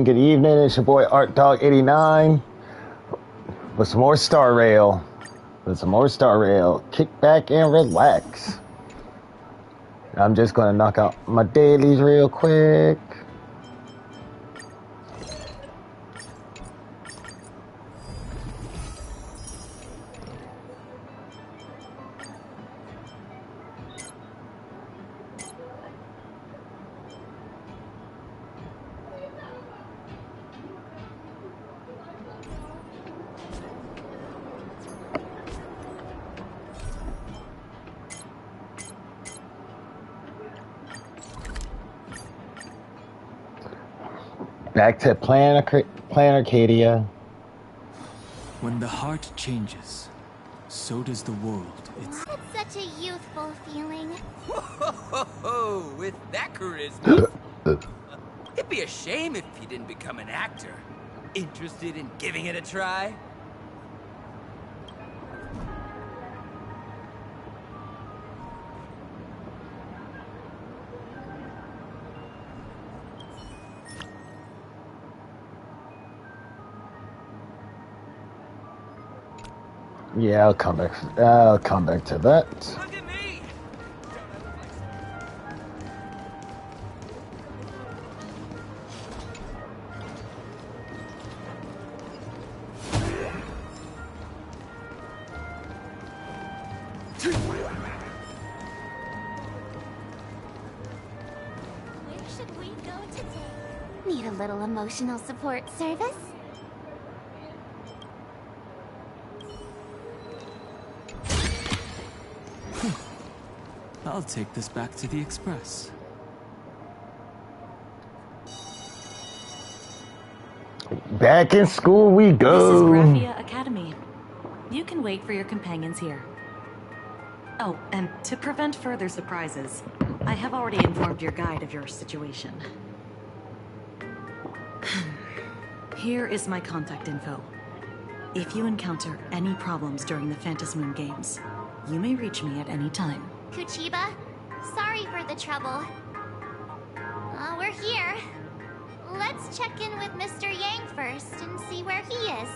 Good evening, it's your boy Art Dog 89 with some more Star Rail. Kick back and relax. I'm just gonna knock out my dailies real quick. Back to Plan Arcadia. When the heart changes, so does the world. It's such a youthful feeling. Whoa, with that charisma. It'd be a shame if he didn't become an actor. Interested in giving it a try? Yeah, I'll come back to that. Look at me! Where should we go today? Need a little emotional support service? I'll take this back to the Express. Back in school we go. This is Graphia Academy. You can wait for your companions here. Oh, and to prevent further surprises, I have already informed your guide of your situation. Here is my contact info. If you encounter any problems during the Phantasmoon Games, you may reach me at any time. Kuchiba, sorry for the trouble. We're here. Let's check in with Mr. Yang first and see where he is.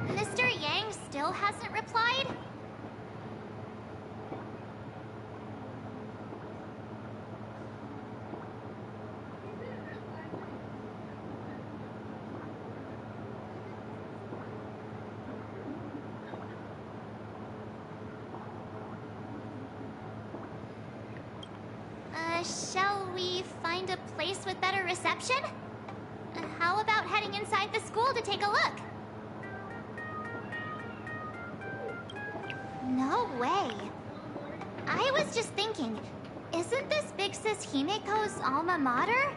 Mr. Yang still hasn't replied? Shall we find a place with better reception? How about heading inside the school to take a look? No way. I was just thinking, isn't this Big Sis Himeko's alma mater?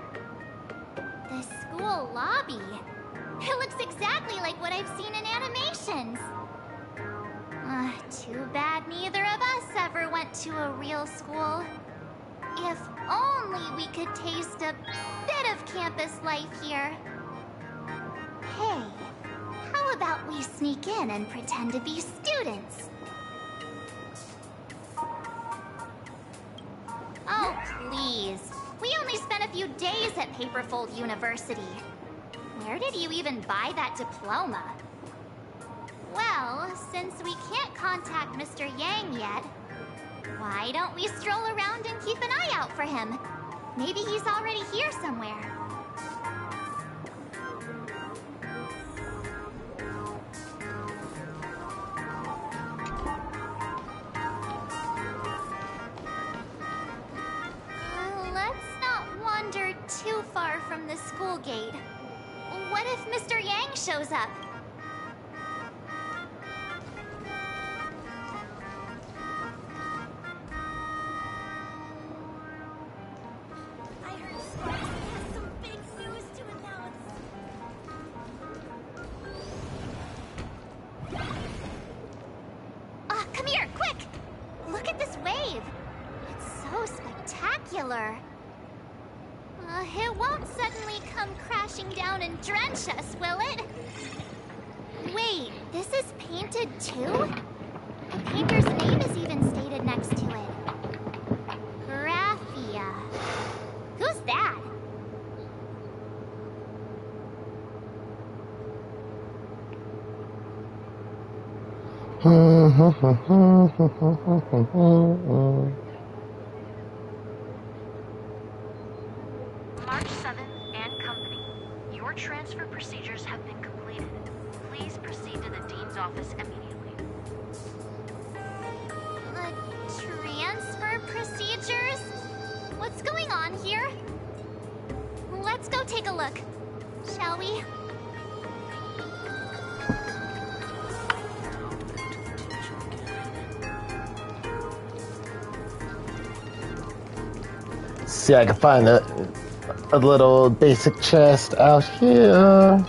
The school lobby. It looks exactly like what I've seen in animations. Too bad neither of us ever went to a real school. If only we could taste a bit of campus life here. Hey, how about we sneak in and pretend to be students? Oh, please. We only spent a few days at Paperfold University. Where did you even buy that diploma? Well, since we can't contact Mr. Yang yet, why don't we stroll around and keep an eye out for him? Maybe he's already here somewhere. from the school gate. What if Mr. Yang shows up? I heard Sparksy has some big news to announce. Come here, quick! Look at this wave. It's so spectacular. It won't suddenly come crashing down and drench us, will it? Wait, this is painted too? The painter's name is even stated next to it. Graphia. Who's that? March 7th and Company. Your transfer procedures have been completed. Please proceed to the Dean's office immediately. Transfer procedures? What's going on here? Let's go take a look, shall we? See, I can find a little basic chest out here.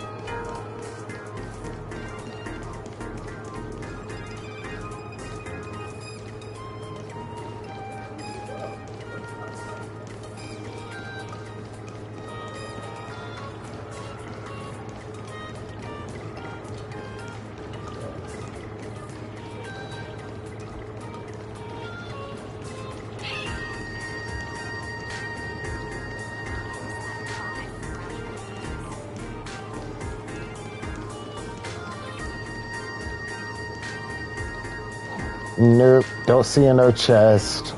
Nope, don't see no chest.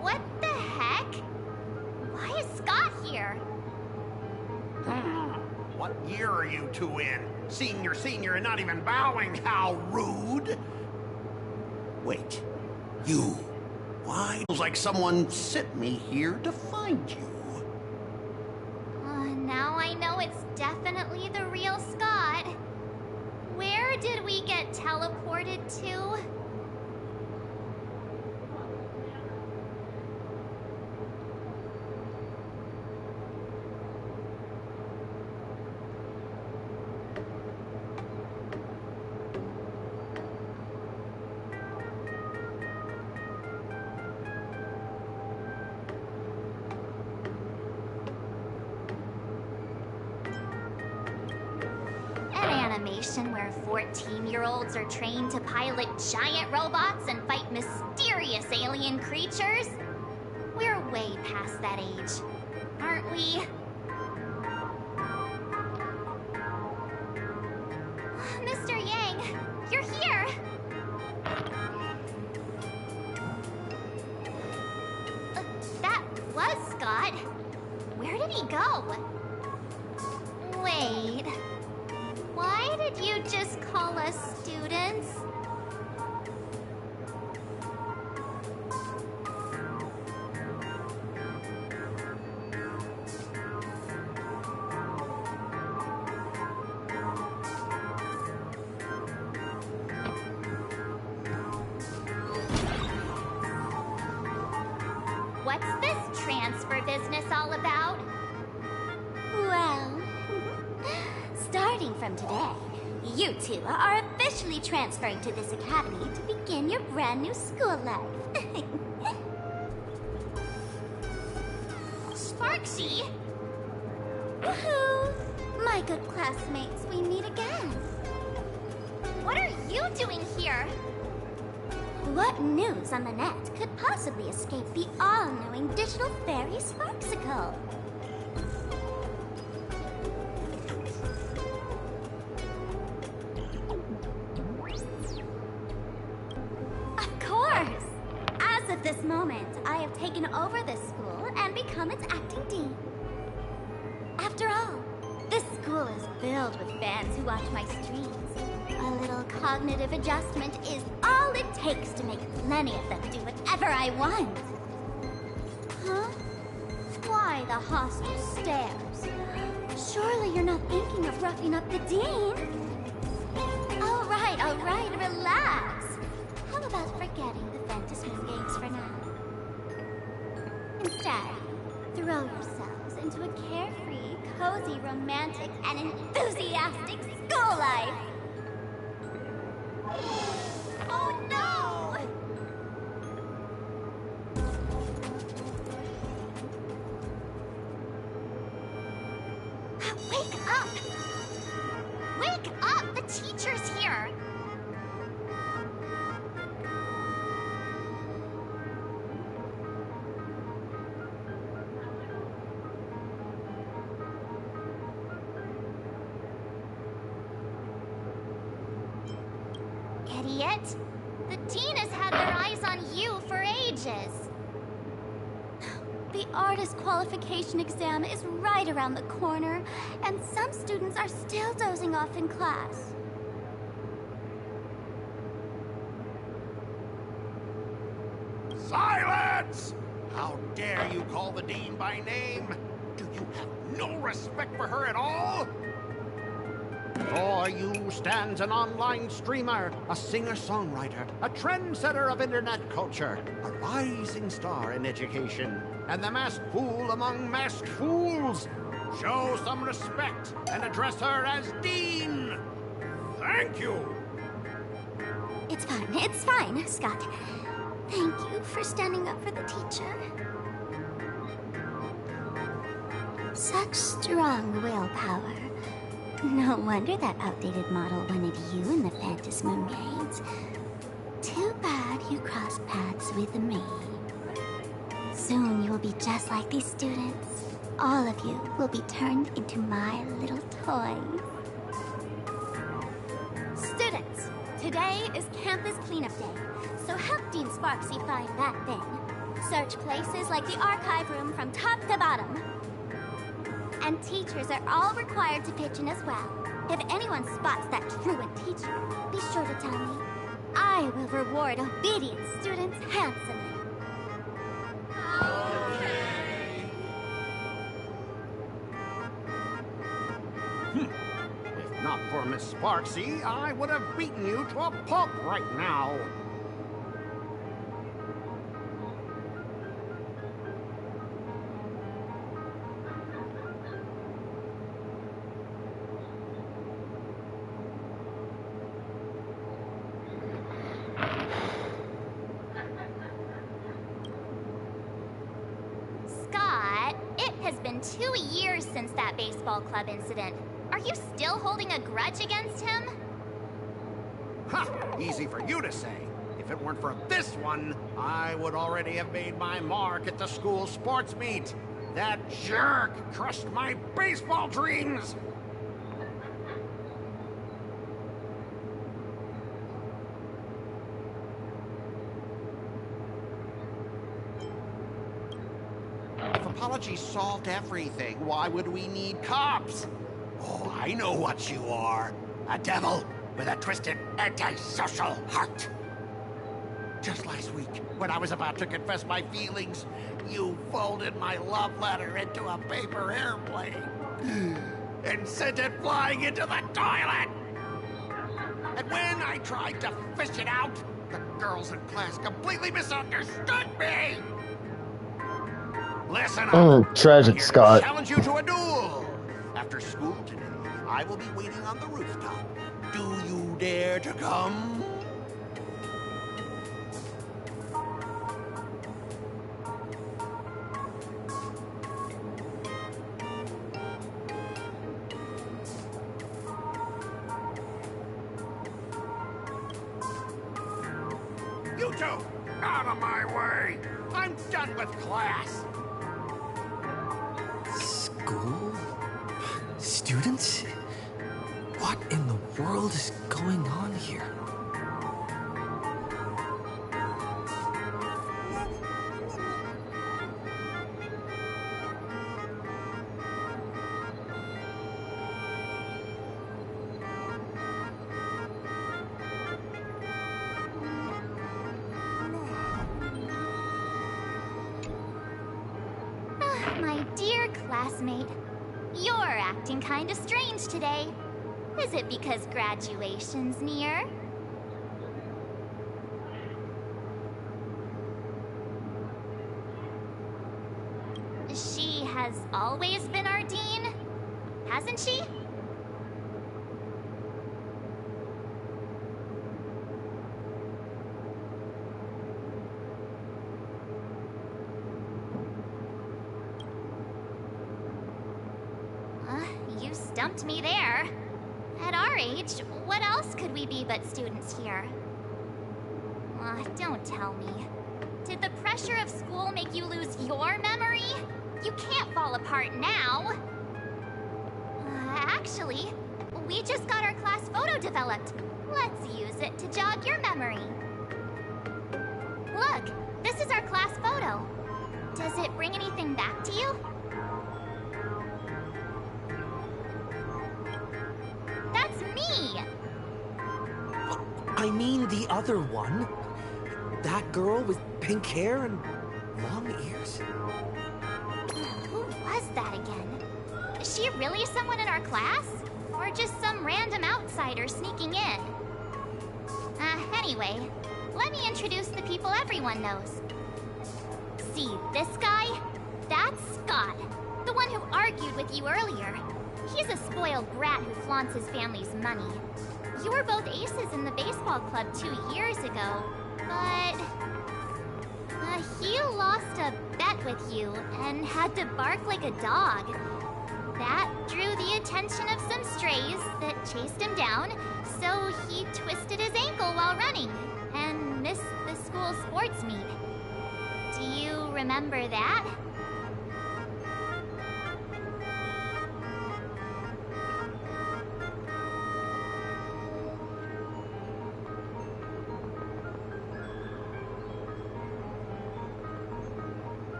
What the heck? Why is Scott here? What year are you two in? Senior, and not even bowing. How rude. Wait, you. Why? Feels like someone sent me here to find you. Now I know it's definitely the real Scott. Where did we get teleported to? Animation where 14-year-olds are trained to pilot giant robots and fight mysterious alien creatures? We're way past that age, aren't we? Mr. Yang, you're here! That was Scott. Where did he go? Wait. Why did you just call us students? What's this transfer business all about? Well, starting from today, you two are officially transferring to this academy to begin your brand new school life. Sparksy? Woohoo! My good classmates, we meet again. What are you doing here? What news on the net could possibly escape the all-knowing digital fairy Sparksicle? Of course! As of this moment, over this school and become its acting dean. After all, this school is filled with fans who watch my streams. A little cognitive adjustment is all it takes to make plenty of them do whatever I want. Huh? Why the hostile stares? Surely you're not thinking of roughing up the dean? All right, relax. How about forgetting the Ventus Moon games for now? Instead, throw yourselves into a carefree, cozy, romantic, and enthusiastic school life. Oh no! Wake up! Wake up! The teacher's here! Idiot! The dean has had their eyes on you for ages. The artist qualification exam is right around the corner, and some students are still dozing off in class. Silence! How dare you call the dean by name? Do you have no respect for her at all? Before you stands an online streamer, a singer-songwriter, a trendsetter of internet culture, a rising star in education, and the masked fool among masked fools. Show some respect and address her as Dean. Thank you. It's fine, Scott. Thank you for standing up for the teacher. Such strong willpower. No wonder that outdated model wanted you in the Ventus Moon games. Too bad you crossed paths with me. Soon you will be just like these students. All of you will be turned into my little toys. Students, today is campus cleanup day, so help Dean Sparksy find that thing. Search places like the archive room from top to bottom. And teachers are all required to pitch in as well. If anyone spots that truant teacher, be sure to tell me. I will reward obedient students handsomely. If not for Miss Sparksy, I would have beaten you to a pulp right now. Scott, it has been 2 years since that baseball club incident. Are you still holding a grudge against him? Ha! Easy for you to say. If it weren't for this one, I would already have made my mark at the school sports meet. That jerk crushed my baseball dreams! If apologies solved everything, why would we need cops? Oh, I know what you are. A devil with a twisted, antisocial heart. Just last week, when I was about to confess my feelings, you folded my love letter into a paper airplane and sent it flying into the toilet. And when I tried to fish it out, the girls in class completely misunderstood me. Listen up. Tragic, I'm here Scott. to challenge you to a duel. After school today, I will be waiting on the rooftop. Do you dare to come? You two, out of my way! I'm done with class! School? Students? What in the world is going on here? My dear classmate, you're acting kinda strange today. Is it because graduation's near? She has always been our dean, hasn't she? You stumped me there. At our age, what else could we be but students here? Don't tell me. Did the pressure of school make you lose your memory? You can't fall apart now. Actually, we just got our class photo developed. Let's use it to jog your memory. Look, this is our class photo. Does it bring anything back to you? That's me! I mean the other one. That girl with pink hair and long ears? Who was that again? Is she really someone in our class? Or just some random outsider sneaking in? Anyway, let me introduce the people everyone knows. See this guy? That's Scott, the one who argued with you earlier. He's a spoiled brat who flaunts his family's money. You were both aces in the baseball club 2 years ago, but he lost a bet with you and had to bark like a dog. That drew the attention of some strays that chased him down, so he twisted his ankle while running and missed the school sports meet. Do you remember that?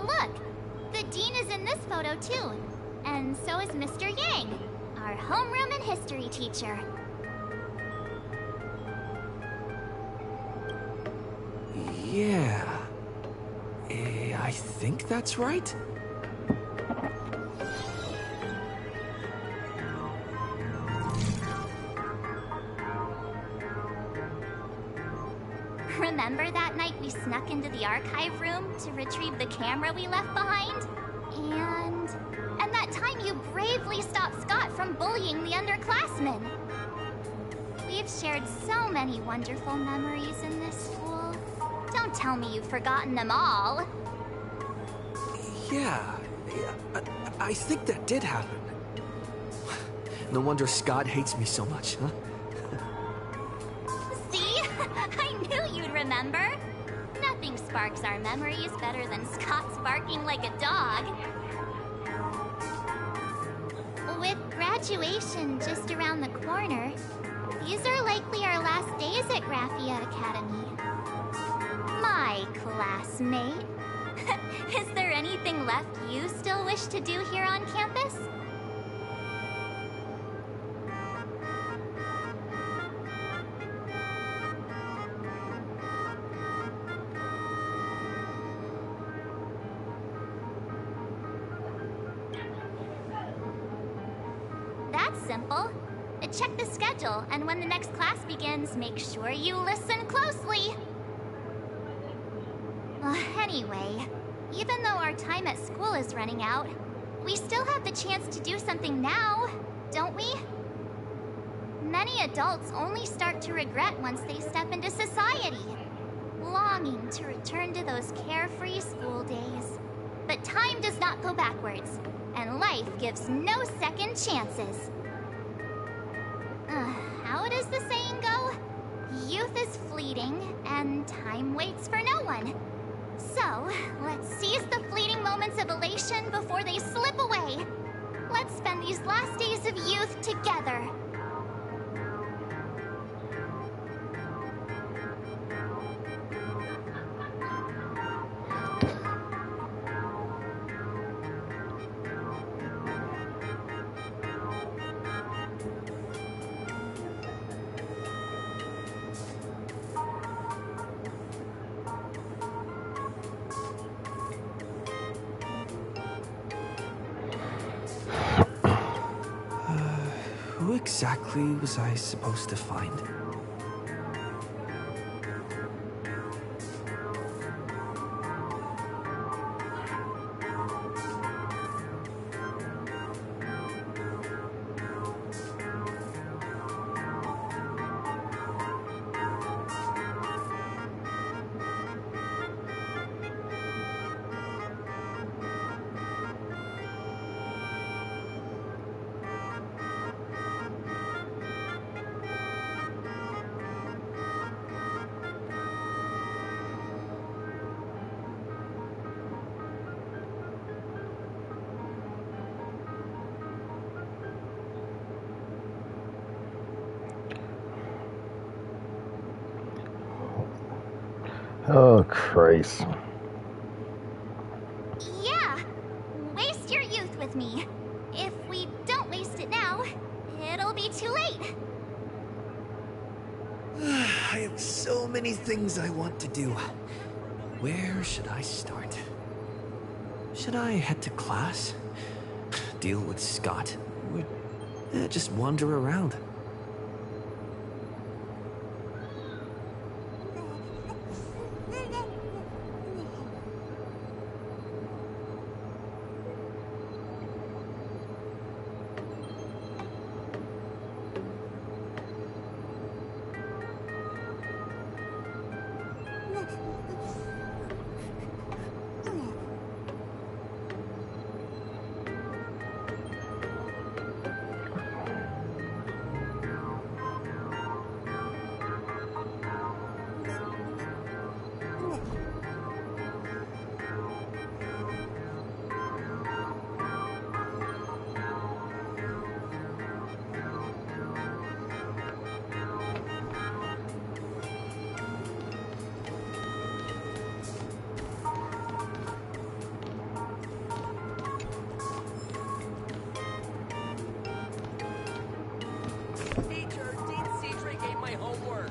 Look! The dean is in this photo too. And so is Mr. Yang, our homeroom and history teacher. Yeah. I think that's right. Remember that night we snuck into the archive room to retrieve the camera we left behind? And that time you bravely stopped Scott from bullying the underclassmen. We've shared so many wonderful memories in this school. Don't tell me you've forgotten them all. Yeah, I think that did happen. No wonder Scott hates me so much, huh? See? I knew you'd remember. Nothing sparks our memories better than Scott's barking like a dog. With graduation just around the corner, these are likely our last days at Graphia Academy. My classmate. Is there anything left you still wish to do here on campus? That's simple. Check the schedule, and when the next class begins, make sure you listen closely. Anyway, even though our time at school is running out, we still have the chance to do something now, don't we? Many adults only start to regret once they step into society, longing to return to those carefree school days. But time does not go backwards, and life gives no second chances. How does the saying go? Youth is fleeting, and time waits for no one. So, let's seize the fleeting moments of elation before they slip away. Let's spend these last days of youth together. exactly was I supposed to find? Oh, Christ. Yeah, waste your youth with me. If we don't waste it now, it'll be too late. I have so many things I want to do. Where should I start? Should I head to class? Deal with Scott? Or just wander around? Teacher, Dean Cedric ate my homework.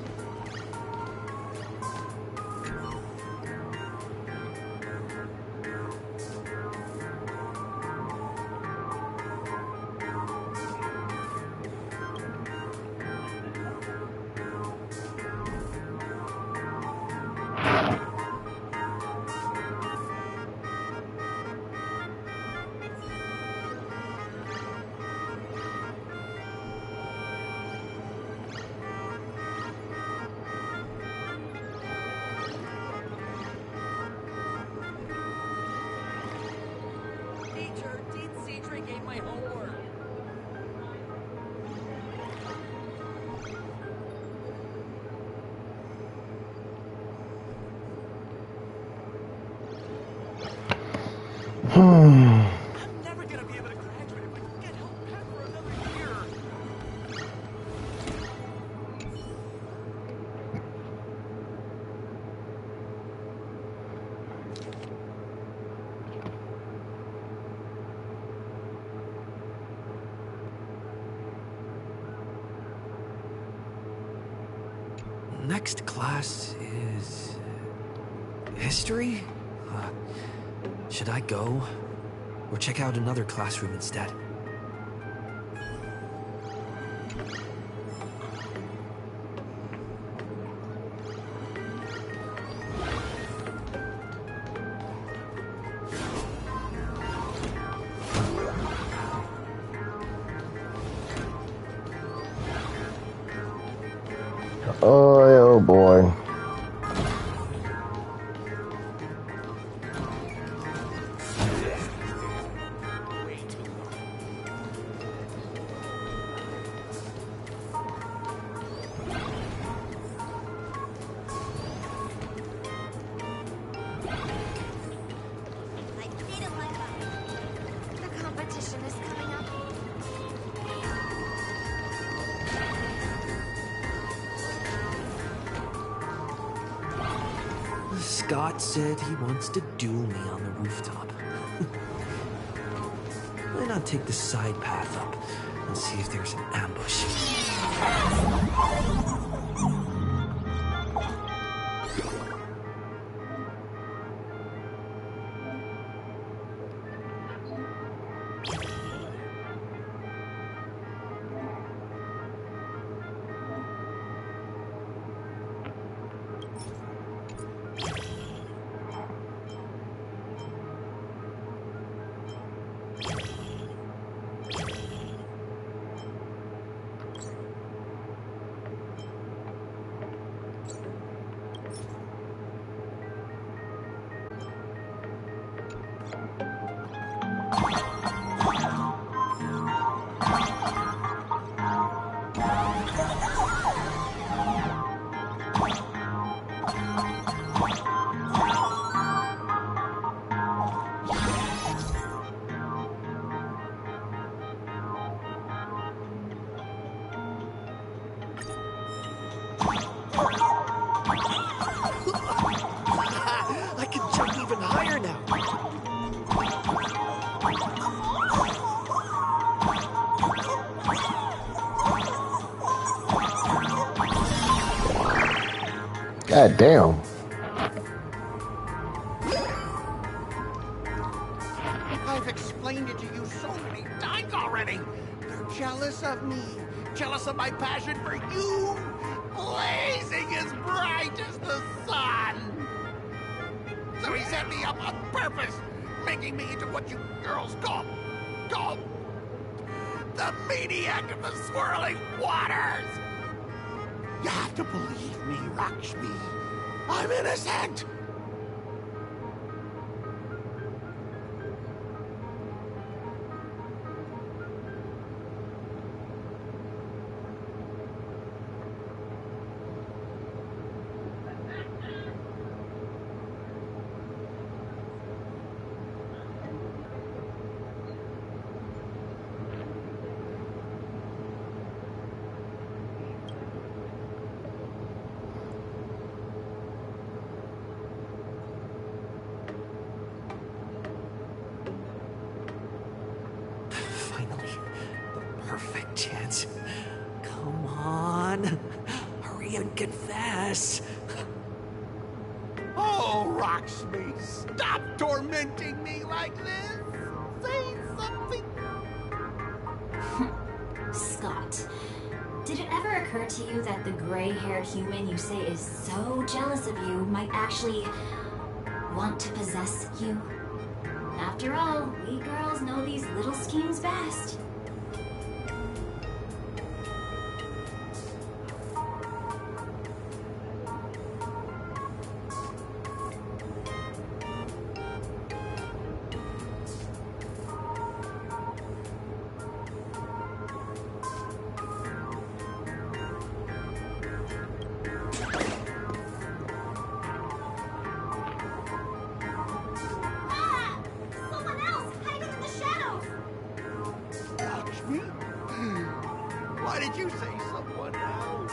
Teacher, Dean Cedric ate my homework. I'm never gonna be able to graduate if I get held back for another year. Next class is... history? Should I go? Or check out another classroom instead? Oh boy. The competition is coming up. Scott said he wants to duel me on the rooftop. Why not take the side path up and see if there's an ambush? God damn. I've explained it to you so many times already. They're jealous of me, jealous of my passion for you, blazing as bright as the sun. So he set me up on purpose, making me into what you girls call the maniac of the swirling waters. You have to believe me, Lakshmi. I'm innocent. Finally, the perfect chance. Come on. Hurry and confess. Oh, Lakshmi, stop tormenting me like this. Say something. Scott, did it ever occur to you that the gray-haired human you say is so jealous of you might actually want to possess you? After all, we girls know these little schemes best. Someone else hiding in the shadows! Lakshmi? Why did you say someone else?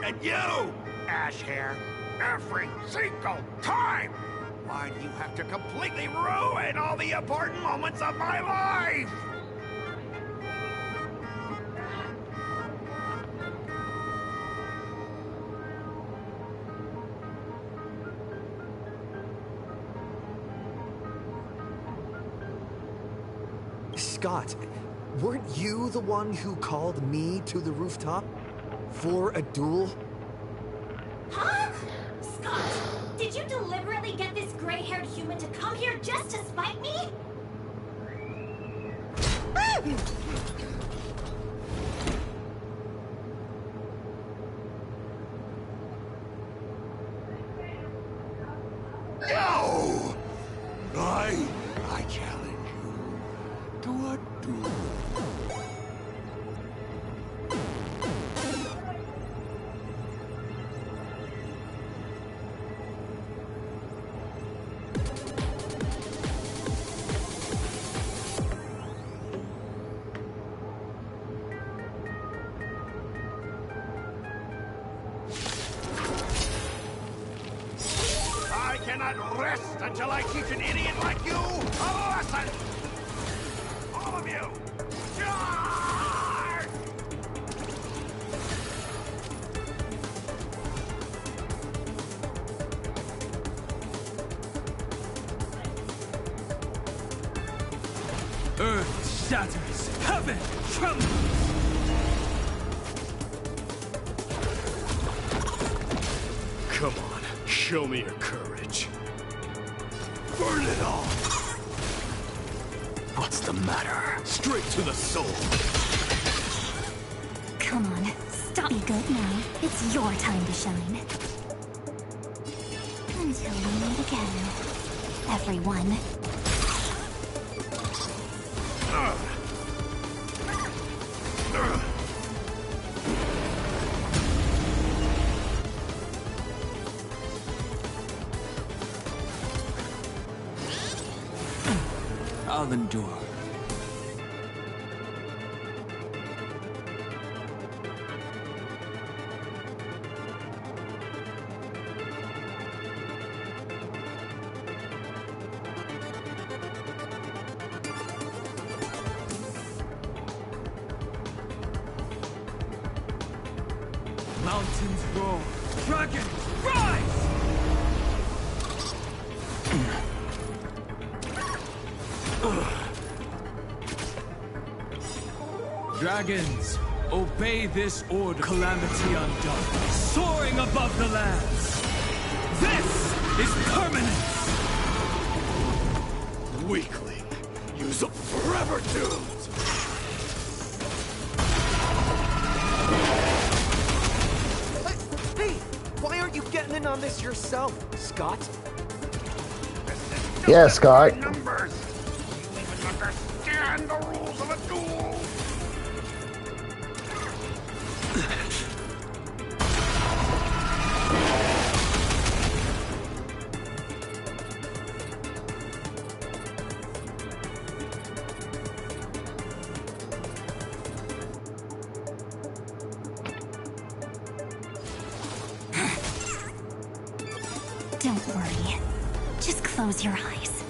And you, Ash Hair, every single time! Why do you have to completely ruin all the important moments of my life? Scott, weren't you the one who called me to the rooftop? For a duel? Huh? Scott, did you deliberately get this gray-haired human to come here just to spite me? No! I challenge you to a duel. I cannot rest until I teach an idiot like you a lesson! All of you, charge! Earth shatters, heaven trembles! Come on, show me your courage. Burn it all! What's the matter? Straight to the soul! Come on, stop. Be good now. It's your time to shine. Until we meet again, everyone. I'll endure. Mountains roar. Dragon, rise! Dragons, obey this order. Calamity undone, soaring above the lands. This is permanence! Weakling, use up forever doomed! Hey, why aren't you getting in on this yourself, Scott? Yeah, Scott. Numbers. You even understand the rules of a duel? Don't worry. Just close your eyes.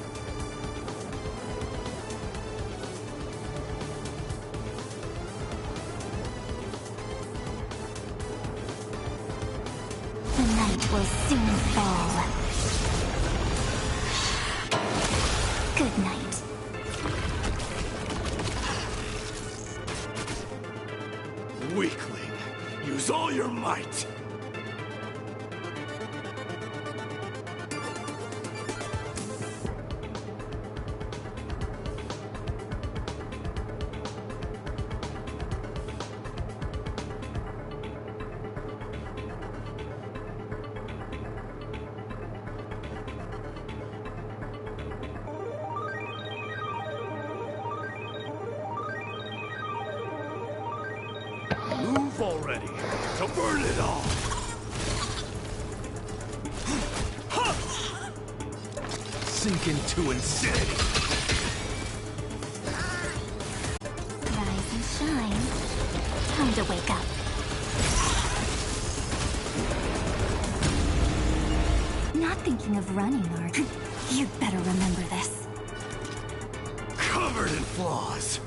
The night will soon fall. Good night. Weakling, use all your might! Move already, to burn it all! Sink into insanity! Rise and shine. Time to wake up. Not thinking of running, are you? You'd better remember this. Covered in flaws!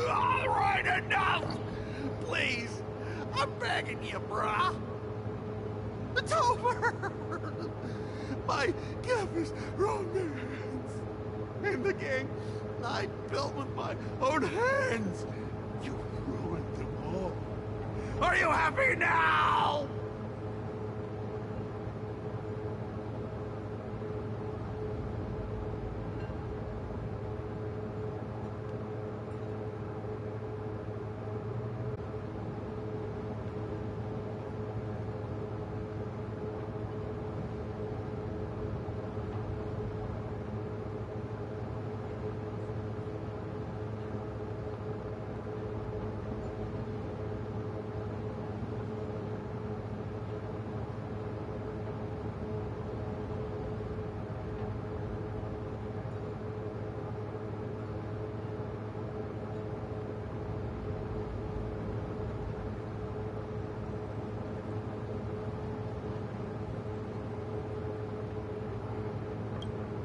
Alright, enough! Please, I'm begging you, brah. It's over! My campus romance and the game I built with my own hands. You ruined them all. Are you happy now?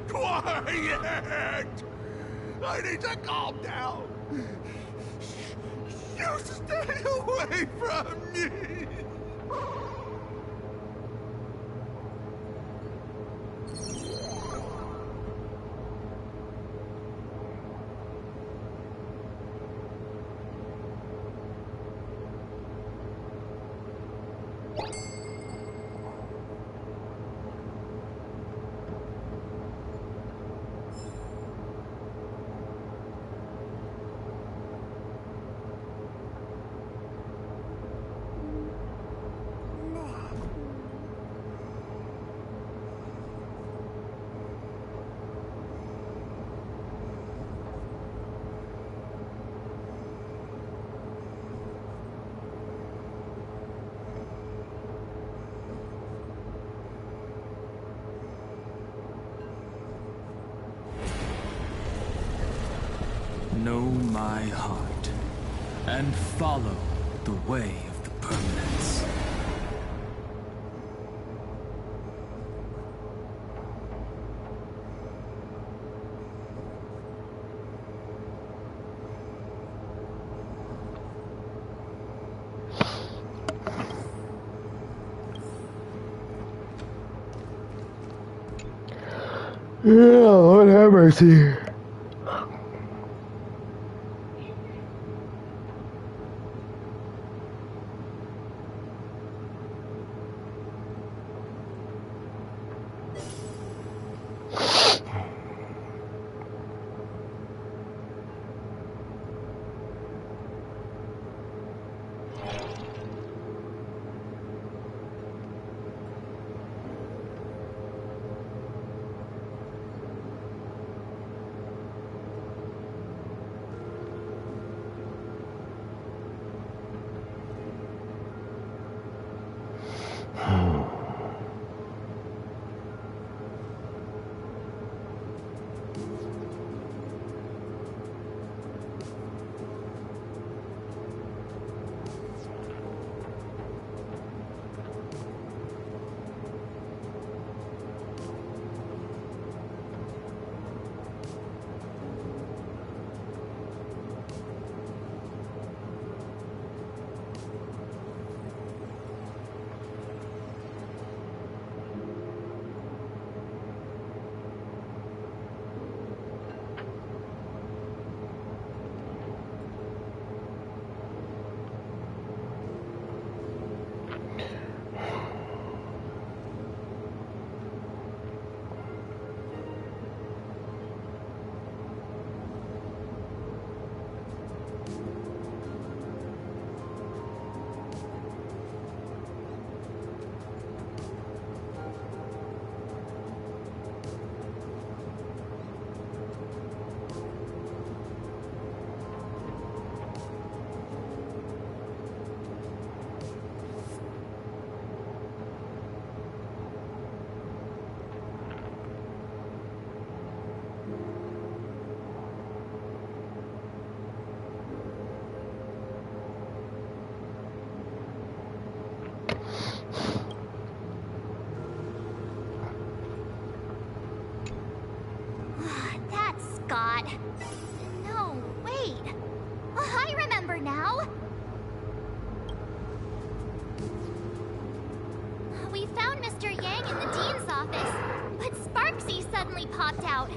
Quiet! I need to calm down. You stay away from me. Know my heart, and follow the way of the permanence. Lord have mercy. That's Scott. No, wait. I remember now. We found Mr. Yang in the dean's office, but Sparksy suddenly popped out.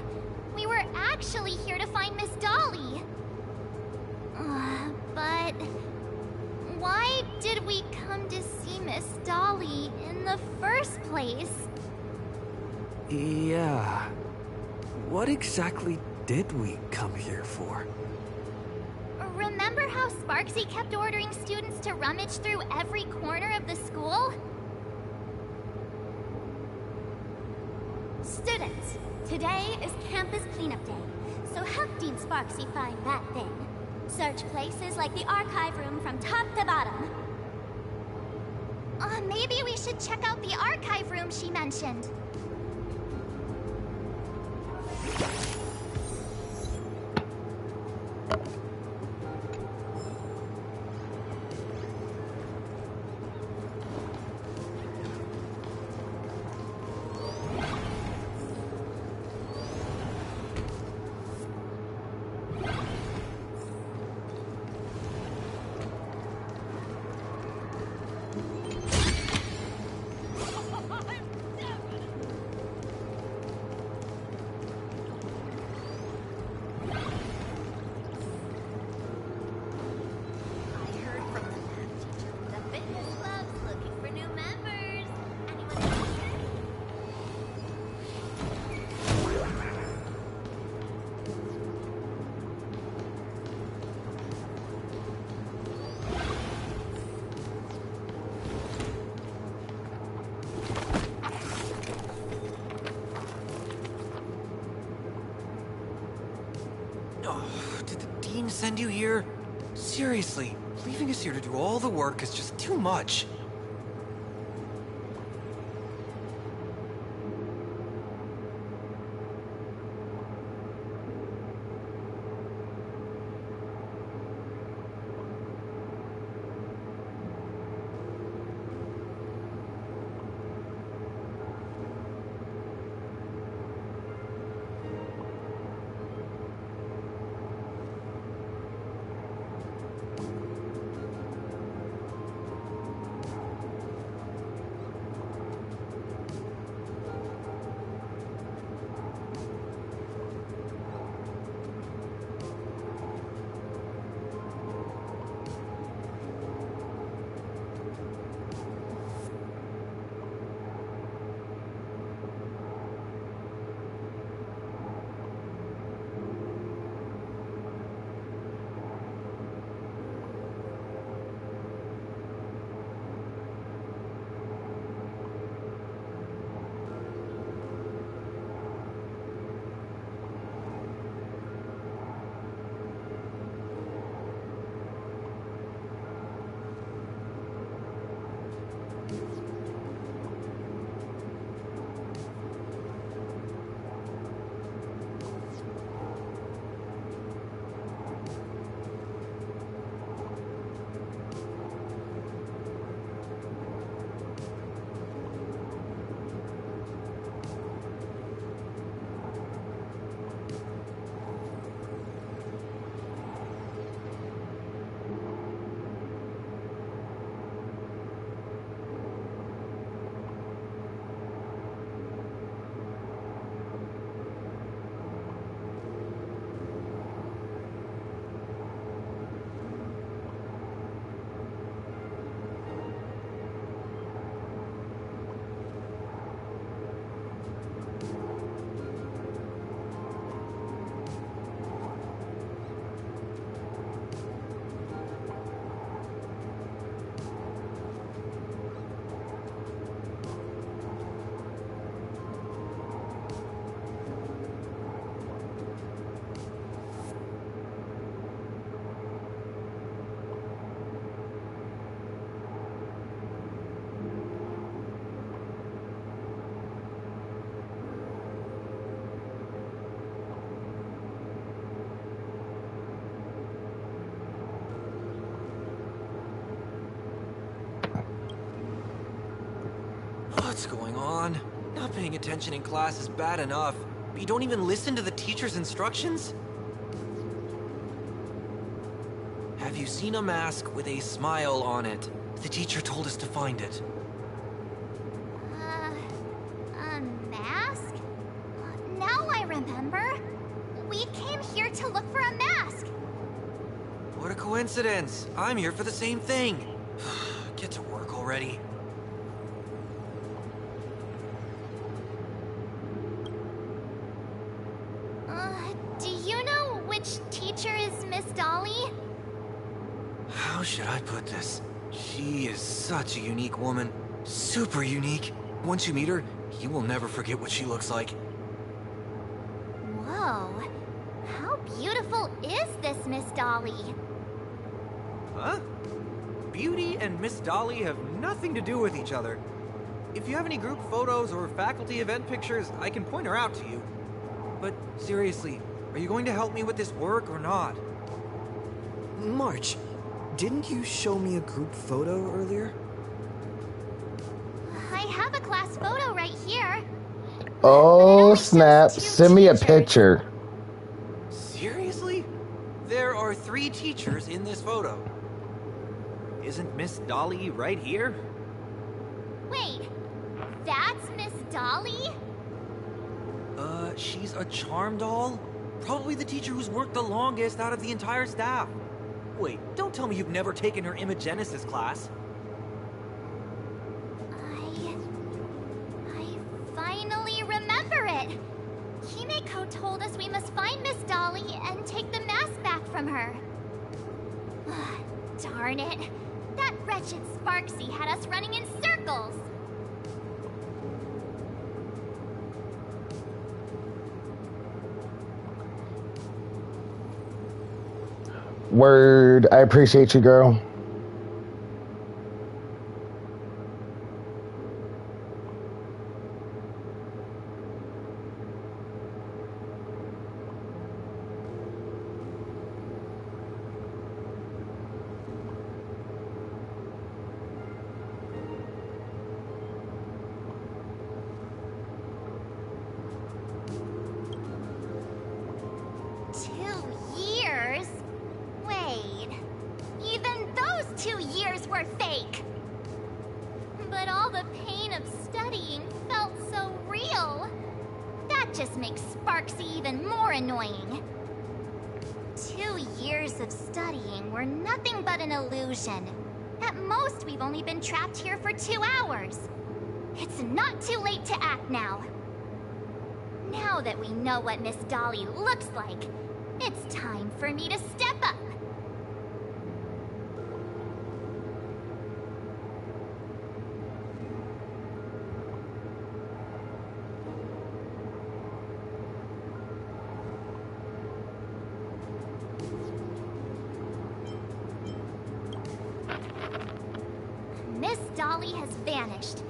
We were actually here to find Miss Dolly. But why did we come to see Miss Dolly in the first place? Yeah. What exactly did we come here for? Remember how Sparksy kept ordering students to rummage through every corner of the school? Students, today is campus cleanup day, so help Dean Sparksy find that thing. Search places like the archive room from top to bottom. Maybe we should check out the archive room she mentioned. Send you here? Seriously, leaving us here to do all the work is just too much. What's going on? Not paying attention in class is bad enough, but you don't even listen to the teacher's instructions? Have you seen a mask with a smile on it? The teacher told us to find it. A mask? Now I remember. We came here to look for a mask. What a coincidence. I'm here for the same thing. Get to work already. Do you know which teacher is Miss Dolly? How should I put this? She is such a unique woman. Super unique. Once you meet her, you will never forget what she looks like. Whoa. How beautiful is this Miss Dolly? Huh? Beauty and Miss Dolly have nothing to do with each other. If you have any group photos or faculty event pictures, I can point her out to you. But seriously, are you going to help me with this work or not? March, didn't you show me a group photo earlier? I have a class photo right here. Oh snap, send me a picture. Seriously? There are 3 teachers in this photo. Isn't Miss Dolly right here? Wait, that's Miss Dolly? She's a charm doll? Probably the teacher who's worked the longest out of the entire staff. Wait, don't tell me you've never taken her Imagenesis class. I finally remember it. Himeko told us we must find Miss Dolly and take the mask back from her. Darn it. That wretched Sparksy had us running in circles. Word, I appreciate you, girl. At most, we've only been trapped here for 2 hours. It's not too late to act now. Now that we know what Miss Dolly looks like, it's time for me to step up. Miss Dolly has vanished.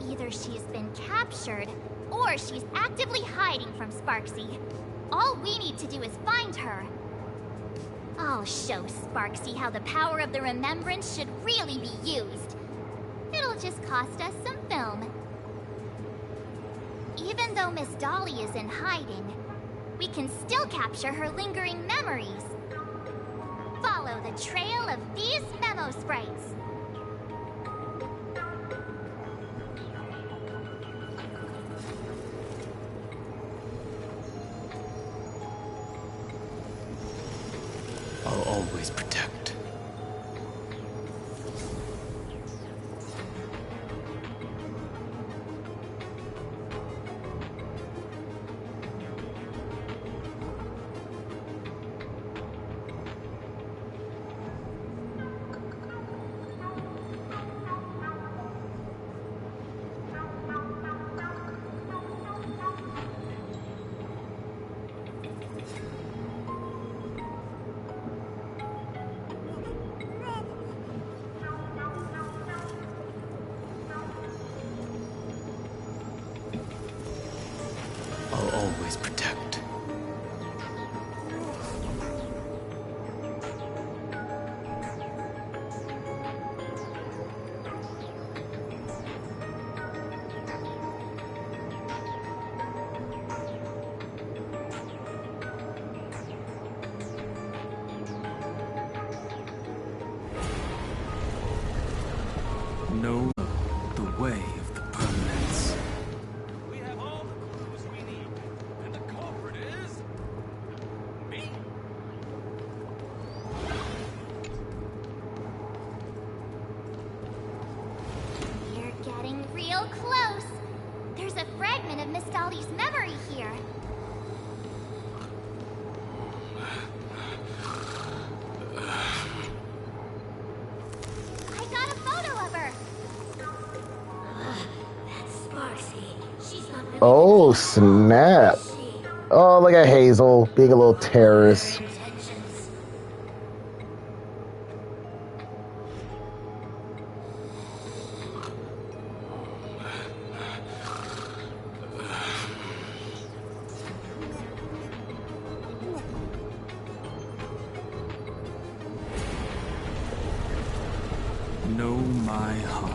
Either she's been captured, or she's actively hiding from Sparksy. All we need to do is find her. I'll show Sparksy how the power of the remembrance should really be used. It'll just cost us some film. Even though Miss Dolly is in hiding, we can still capture her lingering memories. Follow the trail of these memo sprites. I'll always protect. know the way of the permanents. We have all the clues we need, and the culprit is me. You're getting real close. There's a fragment of Miss Dolly's memory here. I got a photo of her. That's Sparksy. She's not really Oh, snap. Oh, look at Hazel being a little terrorist. intentions. Know my heart.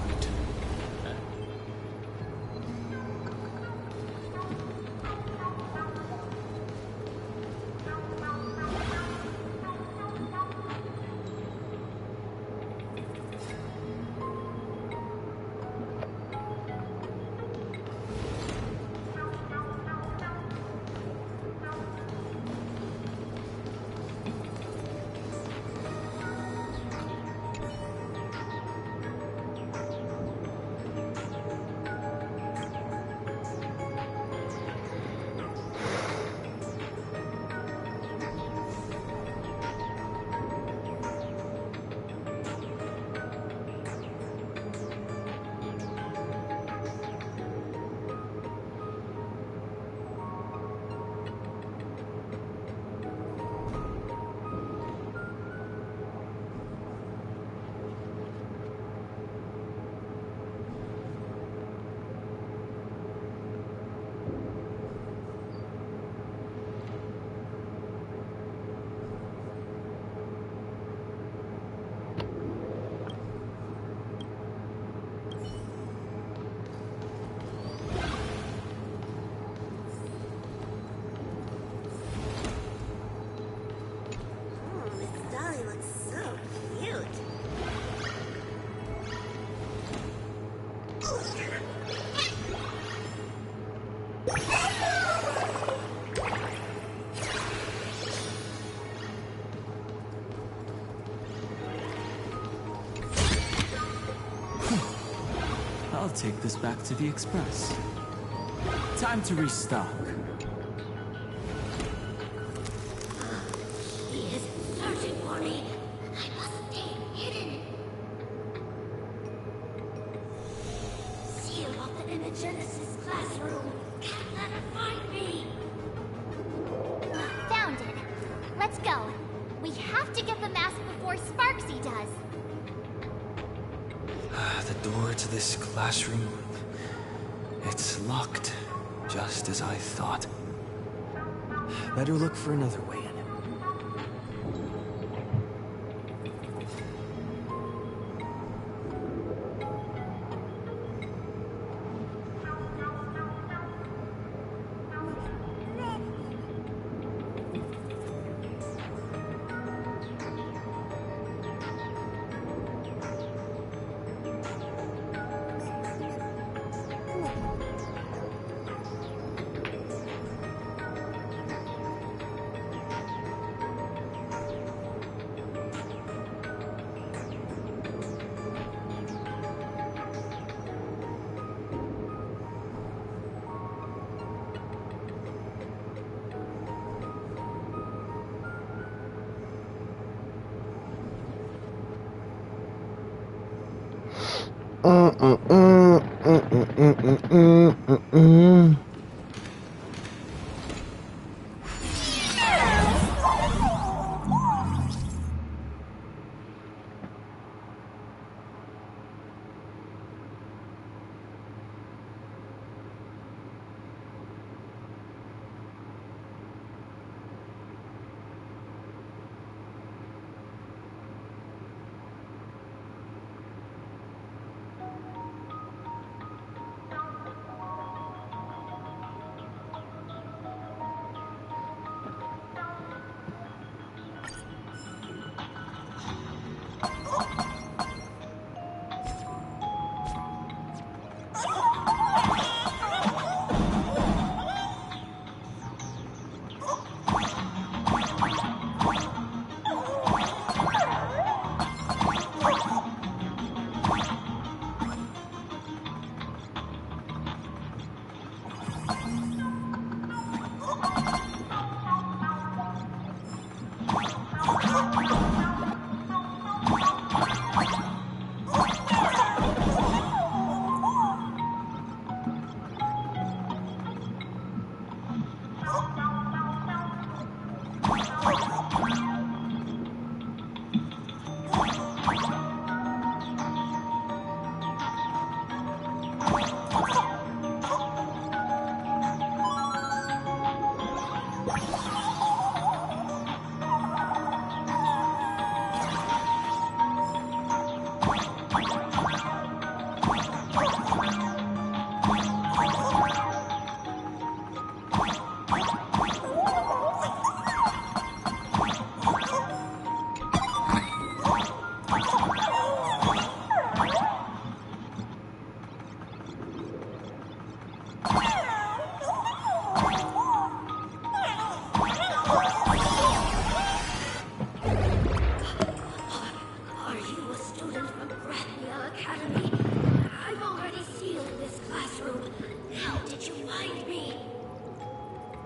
Miss Dolly looks so cute. I'll take this back to the Express. Time to restock. He is searching for me. I must stay hidden. Seal off the Imagenesis classroom. Can't let her find me. Found it. Let's go. We have to get the mask before Sparksy does. The door to this classroom. It's locked, just as I thought. Better look for another way in.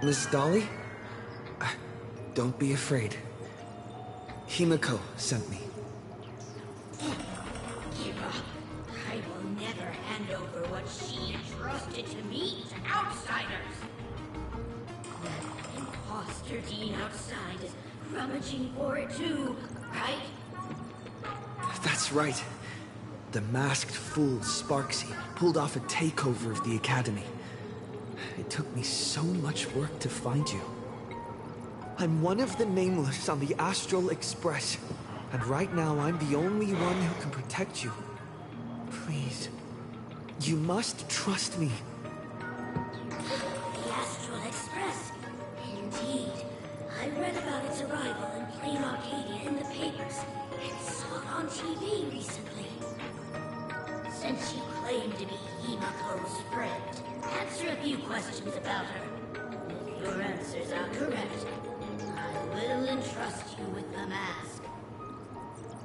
Miss Dolly? Don't be afraid. Himiko sent me. Kira, I will never hand over what she entrusted to me to outsiders. That imposter Dean outside is rummaging for it too, right? That's right. The masked fool Sparksy pulled off a takeover of the Academy. It took me so much work to find you. I'm one of the Nameless on the Astral Express, and right now I'm the only one who can protect you. Please, you must trust me. The Astral Express? Indeed. I read about its arrival in Plain Arcadia in the papers, and saw it on TV recently. Since you claim to be Himiko's friend, answer a few questions about her. If your answers are correct, I will entrust you with the mask.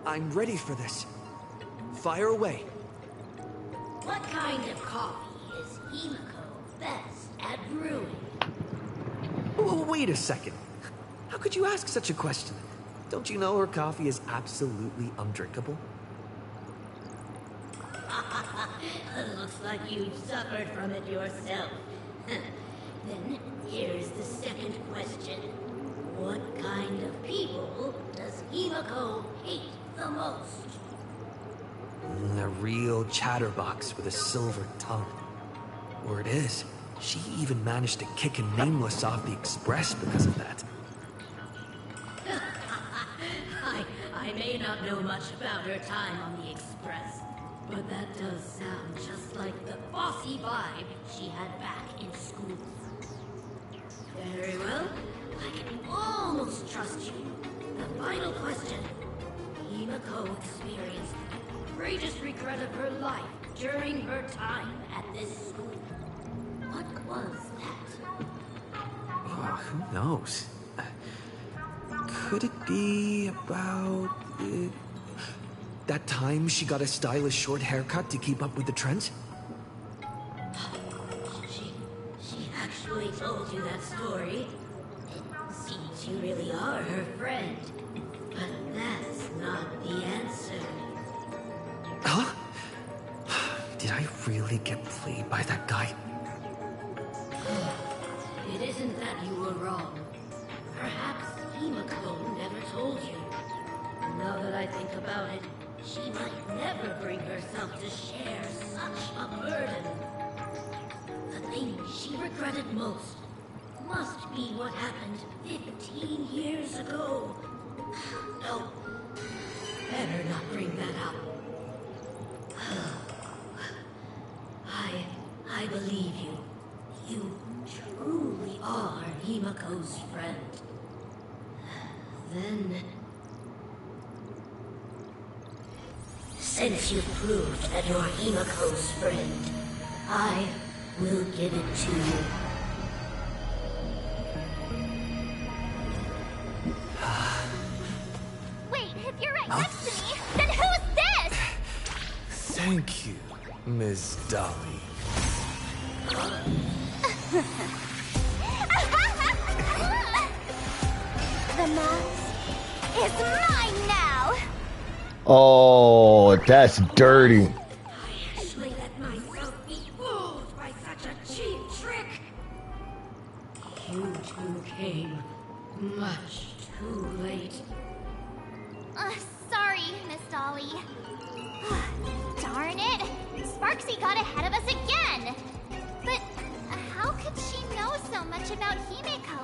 I'm ready for this. Fire away. What kind of coffee is Himiko best at brewing? Oh, wait a second. How could you ask such a question? Don't you know her coffee is absolutely undrinkable? Looks like you've suffered from it yourself. Then here's the second question. What kind of people does Himiko hate the most? A real chatterbox with a silver tongue. Word is, she even managed to kick a Nameless off the Express because of that. I may not know much about her time on the Express, but that does sound just like the bossy vibe she had back in school. Very well. I can almost trust you. The final question. Himiko experienced the greatest regret of her life during her time at this school. What was that? Oh, who knows? Could it be about... that time she got a stylish short haircut to keep up with the trends? She actually told you that story. It seems you really are her friend. But that's not the answer. Huh? Did I really get played by that guy? It isn't that you were wrong. Perhaps Himiko never told you. Now that I think about it, she might never bring herself to share such a burden. The thing she regretted most must be what happened 15 years ago. No, better not bring that up. I believe you. You truly are Himiko's friend. Then... since you've proved that you're Himiko's friend, I will give it to you. Wait, if you're right next to me, then who's this? Thank you, Ms. Dolly. The mask is mine now! Oh, that's dirty. I actually let myself be fooled by such a cheap trick. You two came much too late. Sorry, Miss Dolly. Darn it! Sparksy got ahead of us again! But how could she know so much about Himeko?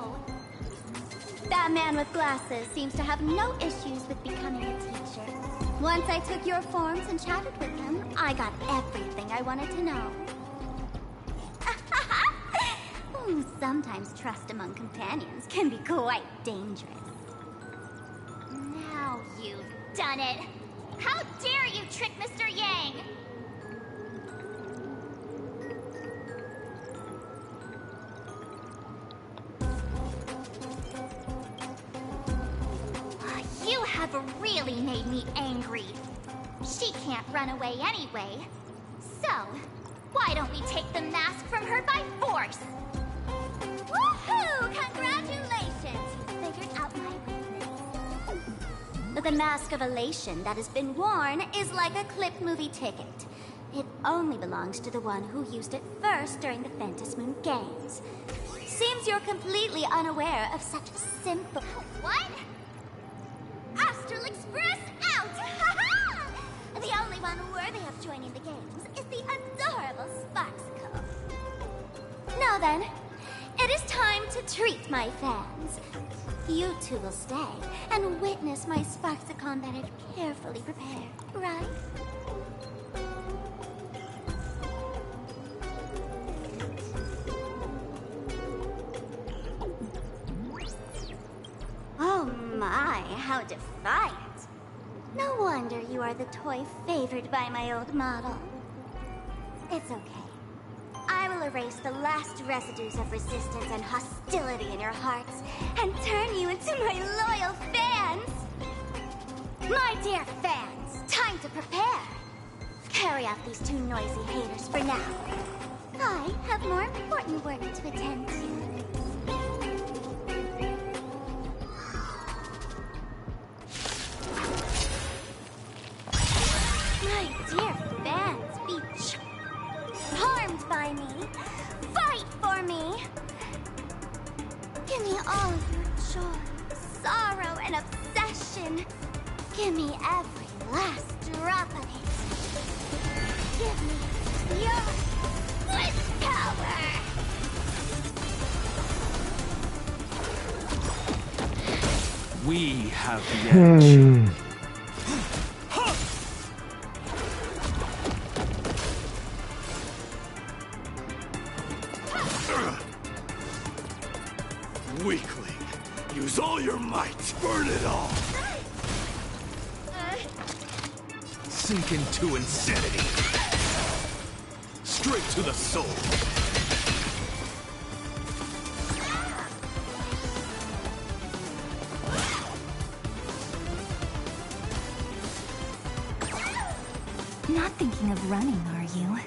That man with glasses seems to have no issues with becoming a teacher. Once I took your forms and chatted with him, I got everything I wanted to know. Sometimes trust among companions can be quite dangerous. Now you've done it! How dare you trick Mr. Yang! You have really made me angry. She can't run away anyway. So, why don't we take the mask from her by force? Woohoo! Congratulations! You figured out my weakness. The mask of elation that has been worn is like a clip movie ticket. It only belongs to the one who used it first during the Ventus Moon Games. Seems you're completely unaware of such simple... What? Astral Express out! The only one worthy of joining the games is the adorable Sparksicle. Now then, it is time to treat my fans. You two will stay and witness my Sparksicon that I've carefully prepared, right? Oh my, how defiant. No wonder you are the toy favored by my old model. It's okay. I will erase the last residues of resistance and hostility in your hearts and turn you into my loyal fans! My dear fans, time to prepare! Carry out these two noisy haters for now. I have more important work to attend to. My dear fans, be harmed by me. Fight for me. Give me all of your joy, sorrow, and obsession. Give me every last drop of it. Give me your wish power. We have the edge. Weakling, use all your might. Burn it all. Sink into insanity. Straight to the soul. Not thinking of running, are you?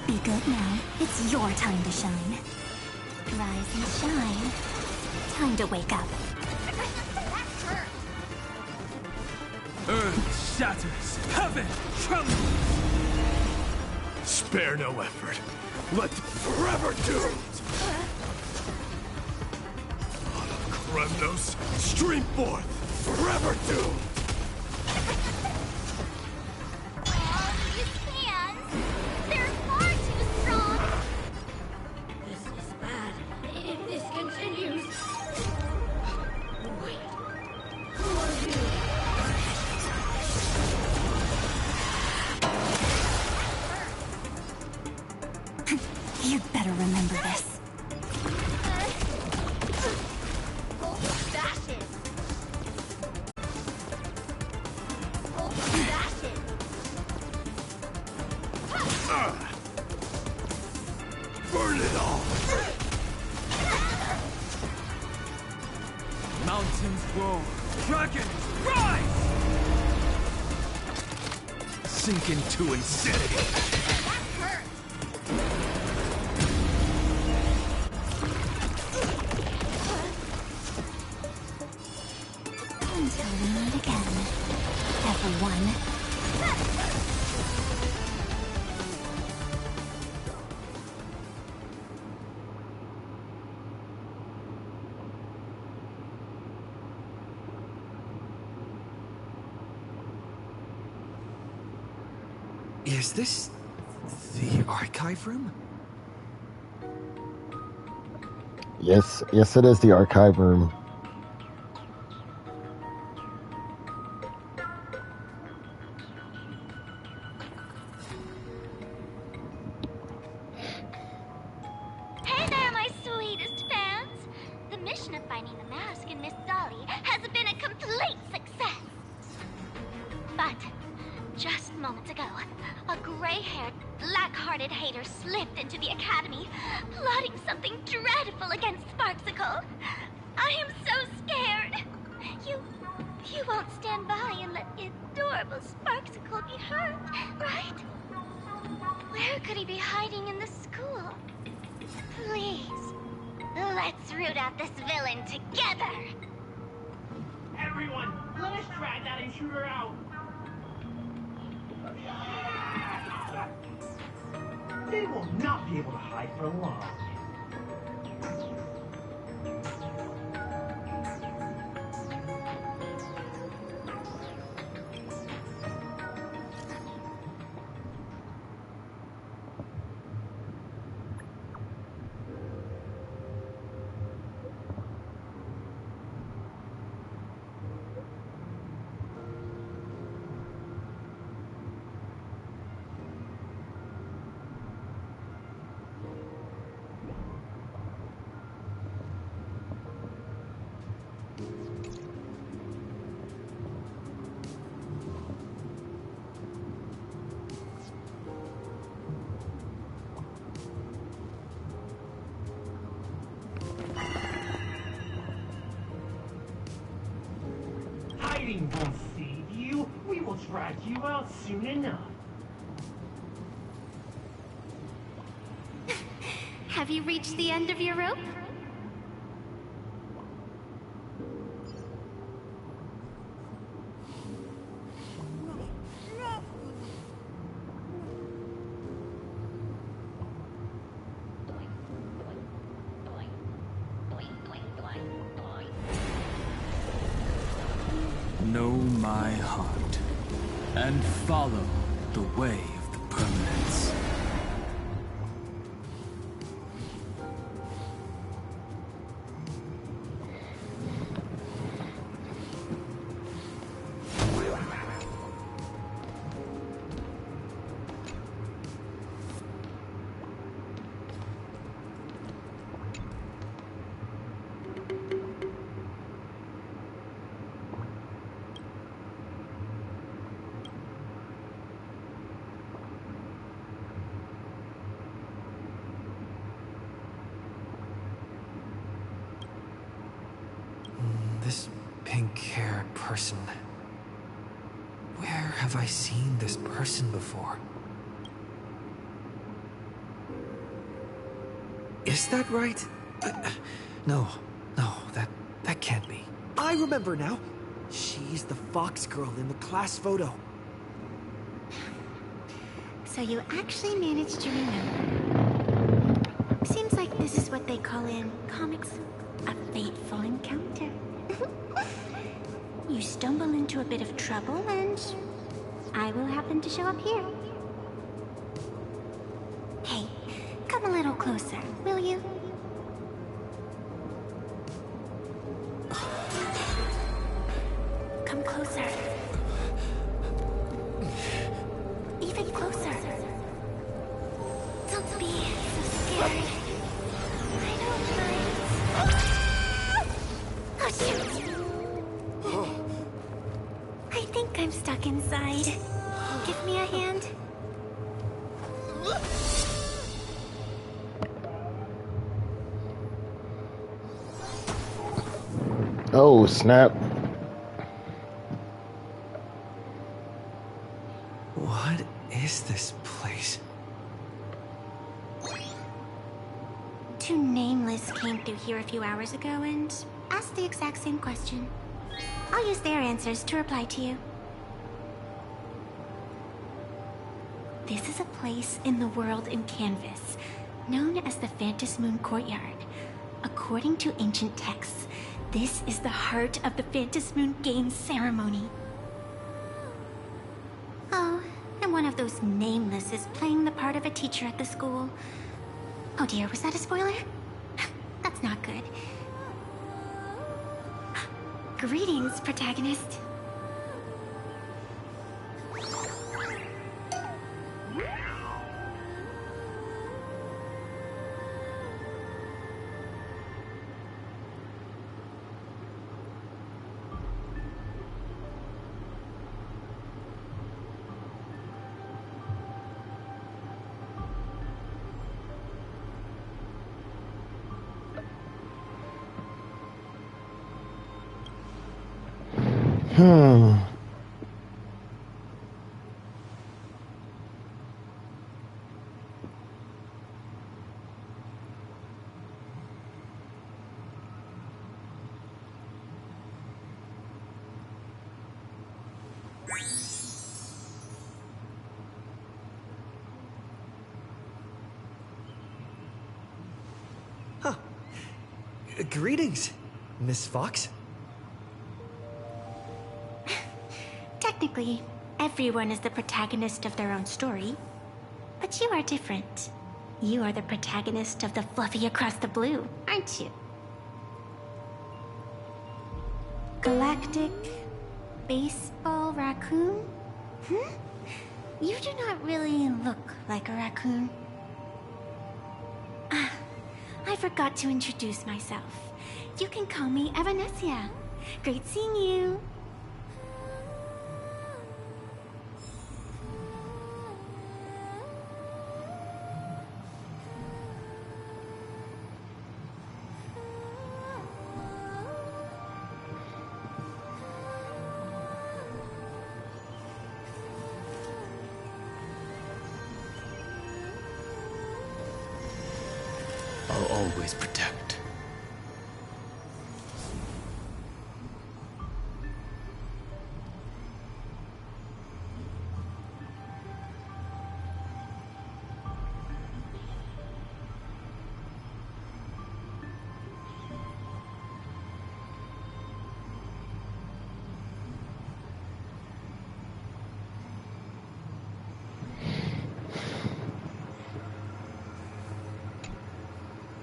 Be good now. It's your time to shine. Rise and shine. Time to wake up. Earth shatters. Heaven trembles. Spare no effort. Let forever doomed. God of Kremnos, stream forth. Forever doomed. All these hands, they're far too strong. This is bad. If this continues... Wait. Who are you? You'd better remember this. Bashes. Bashes. Burn it all. Mountains roar. Dragons rise. Sink into insanity. until we meet again, everyone. Is this the archive room? Yes, it is the archive room. Hey there, my sweetest fans! The mission of finding the mask and Miss Dolly has been a complete success. But just moments ago, a gray-haired, black-hearted hater slipped into the academy, plotting something dreadful against Sparksicle. I am so scared. You won't stand by and let the adorable Sparksicle be hurt, right? Where could he be hiding in the school? Please, let's root out this villain together. Everyone, let us drag that intruder out. They will not be able to hide for long. Hiding won't save you. We will drag you out soon enough. Have you reached the end of your rope? Know my heart, and follow the way of the permanence. This pink-haired person. Where have I seen this person before? Is that right? No, that can't be. I remember now. She's the fox girl in the class photo. So you actually managed to remember. Seems like this is what they call in comics a fateful encounter. You stumble into a bit of trouble and I will happen to show up here. Hey, come a little closer, will you? Come closer. Even closer. Don't be so scared. I don't mind. Oh, shoot. I think I'm stuck inside. Give me a hand. Oh, snap. What is this place? Two nameless came through here a few hours ago and asked the exact same question. I'll use their answers to reply to you. This is a place in the world in Canvas, known as the Phantasmoon Courtyard. According to ancient texts, this is the heart of the Phantasmoon Games ceremony. Oh, and one of those nameless is playing the part of a teacher at the school. Oh dear, was that a spoiler? That's not good. Greetings, protagonist. Greetings, Miss Fox. Technically, everyone is the protagonist of their own story. But you are different. You are the protagonist of the Fluffy Across the Blue, aren't you? Galactic Baseball Raccoon? You do not really look like a raccoon. I forgot to introduce myself. You can call me Evanescia. Great seeing you. I'll always protect.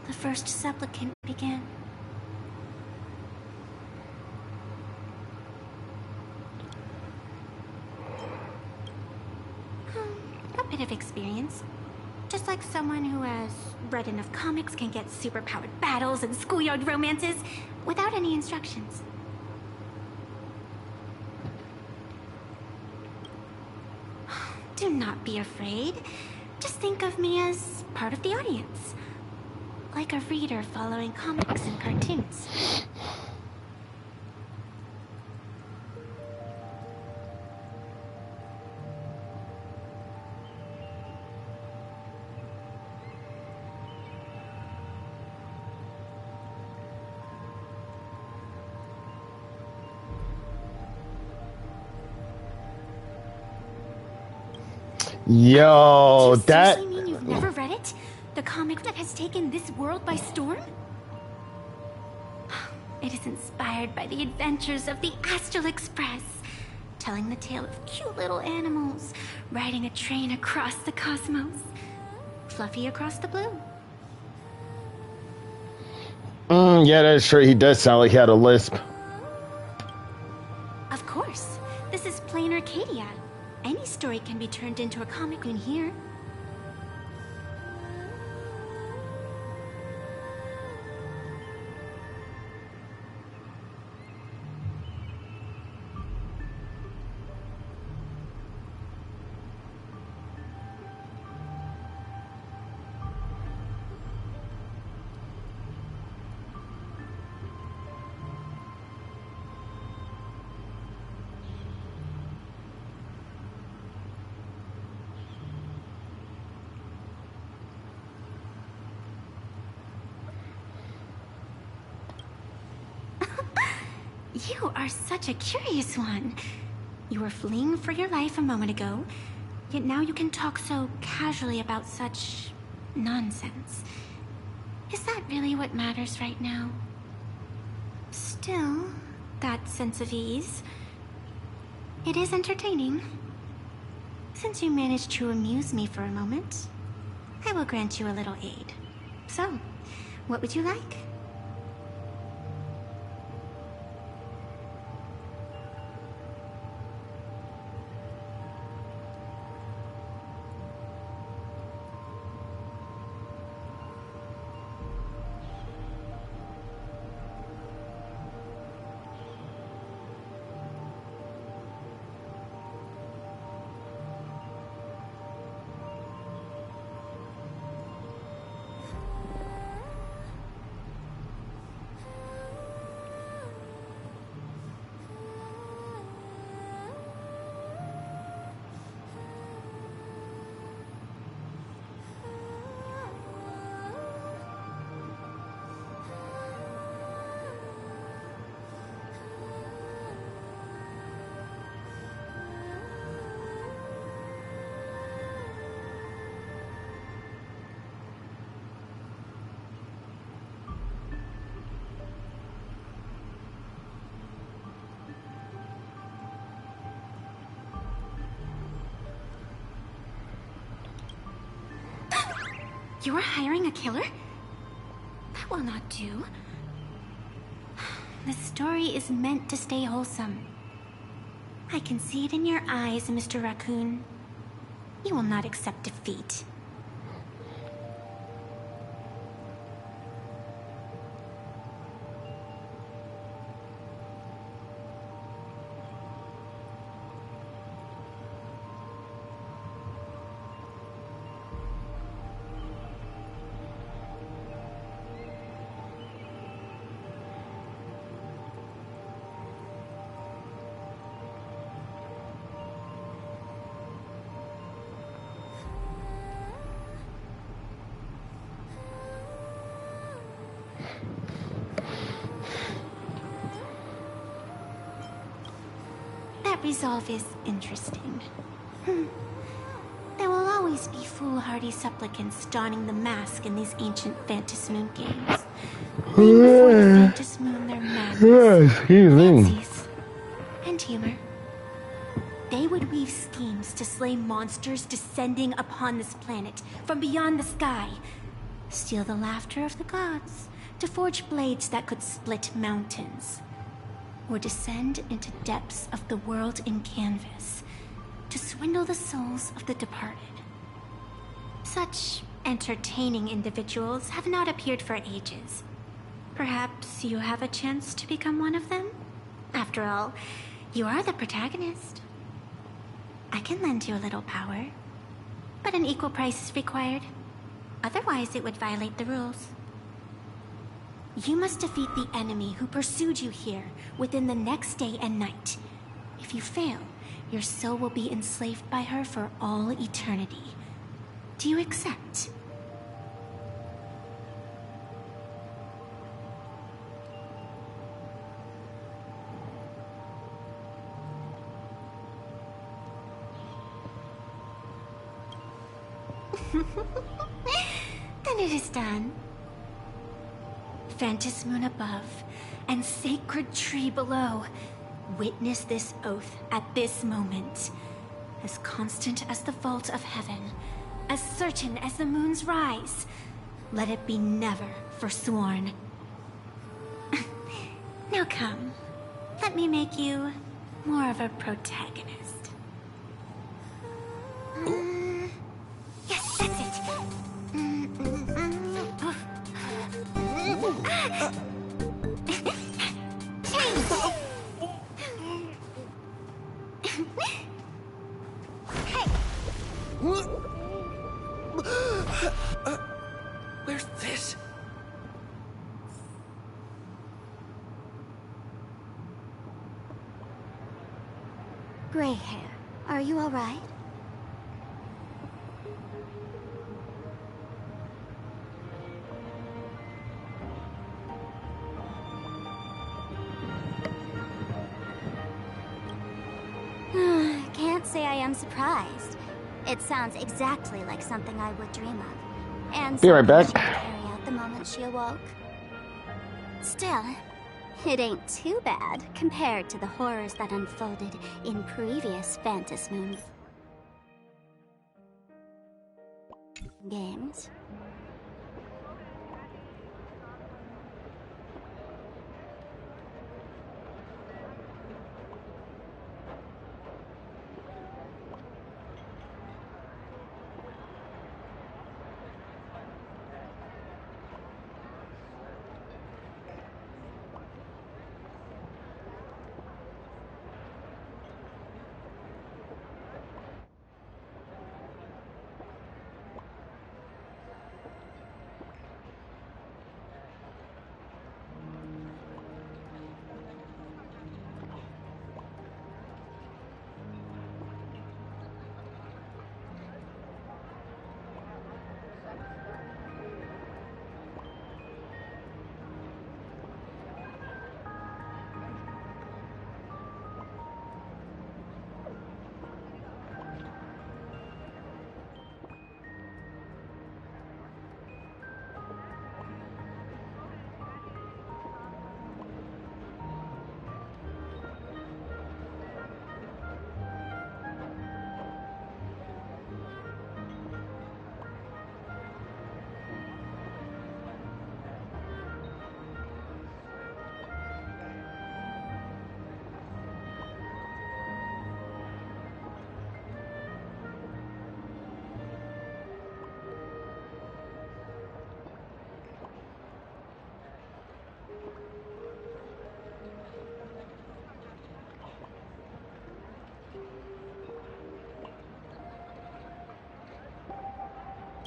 The first supplicant began. A bit of experience. Just like someone who has read enough comics can get superpowered battles and schoolyard romances without any instructions. Do not be afraid. Just think of me as part of the audience. Like a reader following comics and cartoons. Yo, that... Seriously mean you've never read it? The comic that has taken this world by storm? It is inspired by the adventures of the Astral Express, telling the tale of cute little animals riding a train across the cosmos. Fluffy Across the Blue. Yeah, that's true. He does sound like he had a lisp. Of course. This is plain Arcadia. Any story can be turned into a comic in here. You are such a curious one. You were fleeing for your life a moment ago, yet now you can talk so casually about such nonsense. Is that really what matters right now? Still, that sense of ease, it is entertaining. Since you managed to amuse me for a moment, I will grant you a little aid. So, what would you like? You are hiring a killer? That will not do. The story is meant to stay wholesome. I can see it in your eyes, Mr. Raccoon. You will not accept defeat. That resolve is interesting. There will always be foolhardy supplicants donning the mask in these ancient Phantasmoon games. Bring before the Phantasmoon their madness, fancies, and humor. They would weave schemes to slay monsters descending upon this planet from beyond the sky, steal the laughter of the gods, to forge blades that could split mountains, or descend into depths of the world in canvas to swindle the souls of the departed. Such entertaining individuals have not appeared for ages. Perhaps you have a chance to become one of them? After all, you are the protagonist. I can lend you a little power, but an equal price is required. Otherwise, it would violate the rules. You must defeat the enemy who pursued you here within the next day and night. If you fail, your soul will be enslaved by her for all eternity. Do you accept? Then it is done. Phantasmoon above, and sacred tree below. Witness this oath at this moment. As constant as the vault of heaven, as certain as the moon's rise. Let it be never forsworn. Now come, let me make you more of a protagonist. Yes, that's it. Where's this? Gray hair, are you all right? Can't say I am surprised. It sounds exactly like something I would dream of. And Be right something back. she would carry out the moment she awoke. Still, it ain't too bad compared to the horrors that unfolded in previous Phantasmoon games.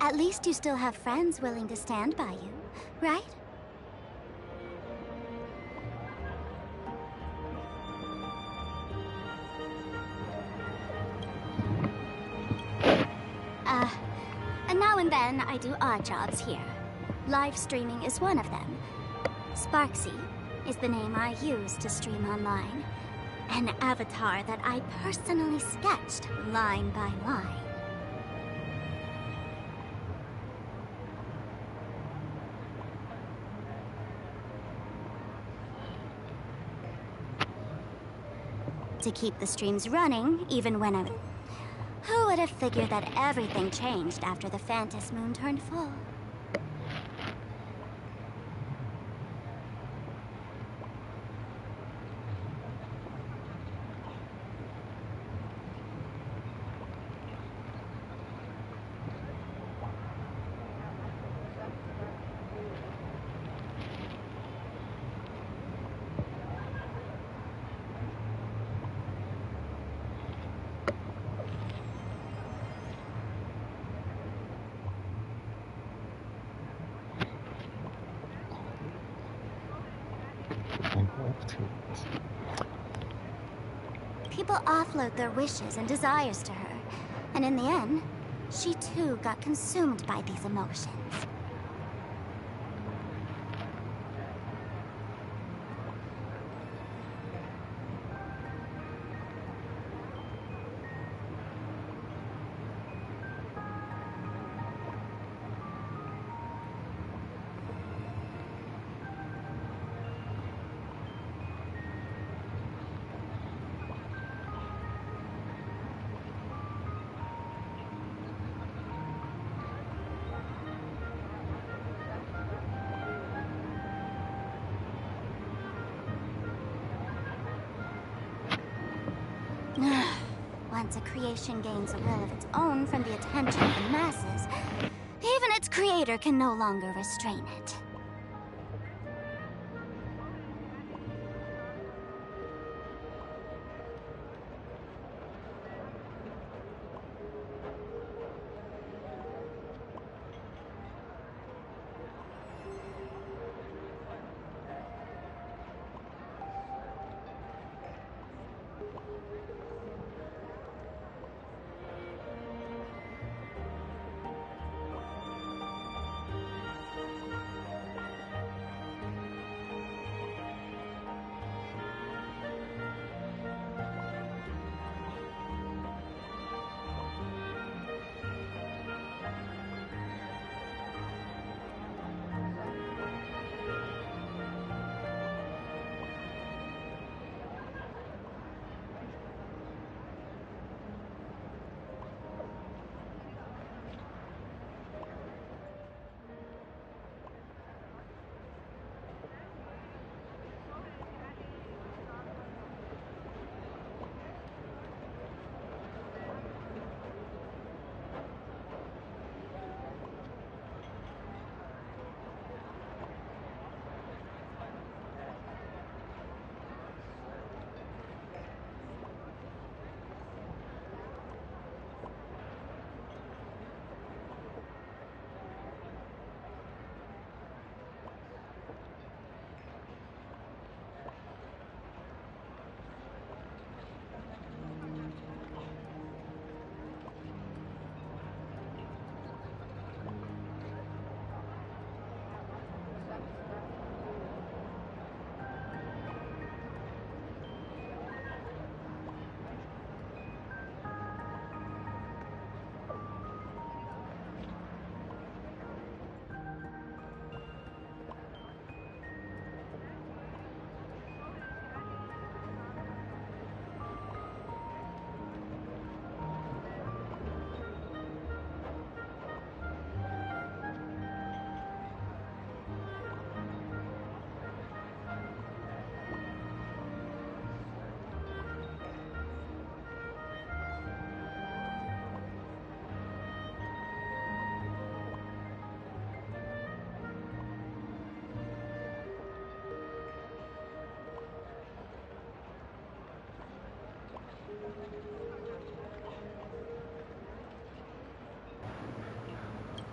At least you still have friends willing to stand by you, right? And now and then I do odd jobs here. Live streaming is one of them. Sparksy is the name I use to stream online. An avatar that I personally sketched line by line. To keep the streams running, even when I... Who would have figured that everything changed after the Phantasmoon turned full? People offload their wishes and desires to her, and in the end, she too got consumed by these emotions. Once a creation gains a will of its own from the attention of the masses, even its creator can no longer restrain it.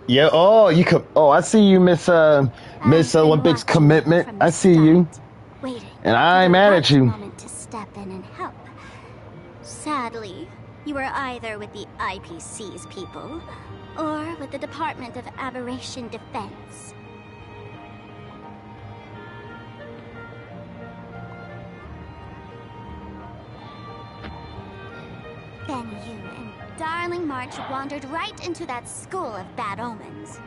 Yeah. Oh, you could. Oh, I see you, Miss Olympics commitment. I see you. And I ain't mad at you. Moment to step in and help. Sadly, you were either with the IPC's people or with the Department of Aberration Defense. Then you and Darling March wandered right into that school of bad omens.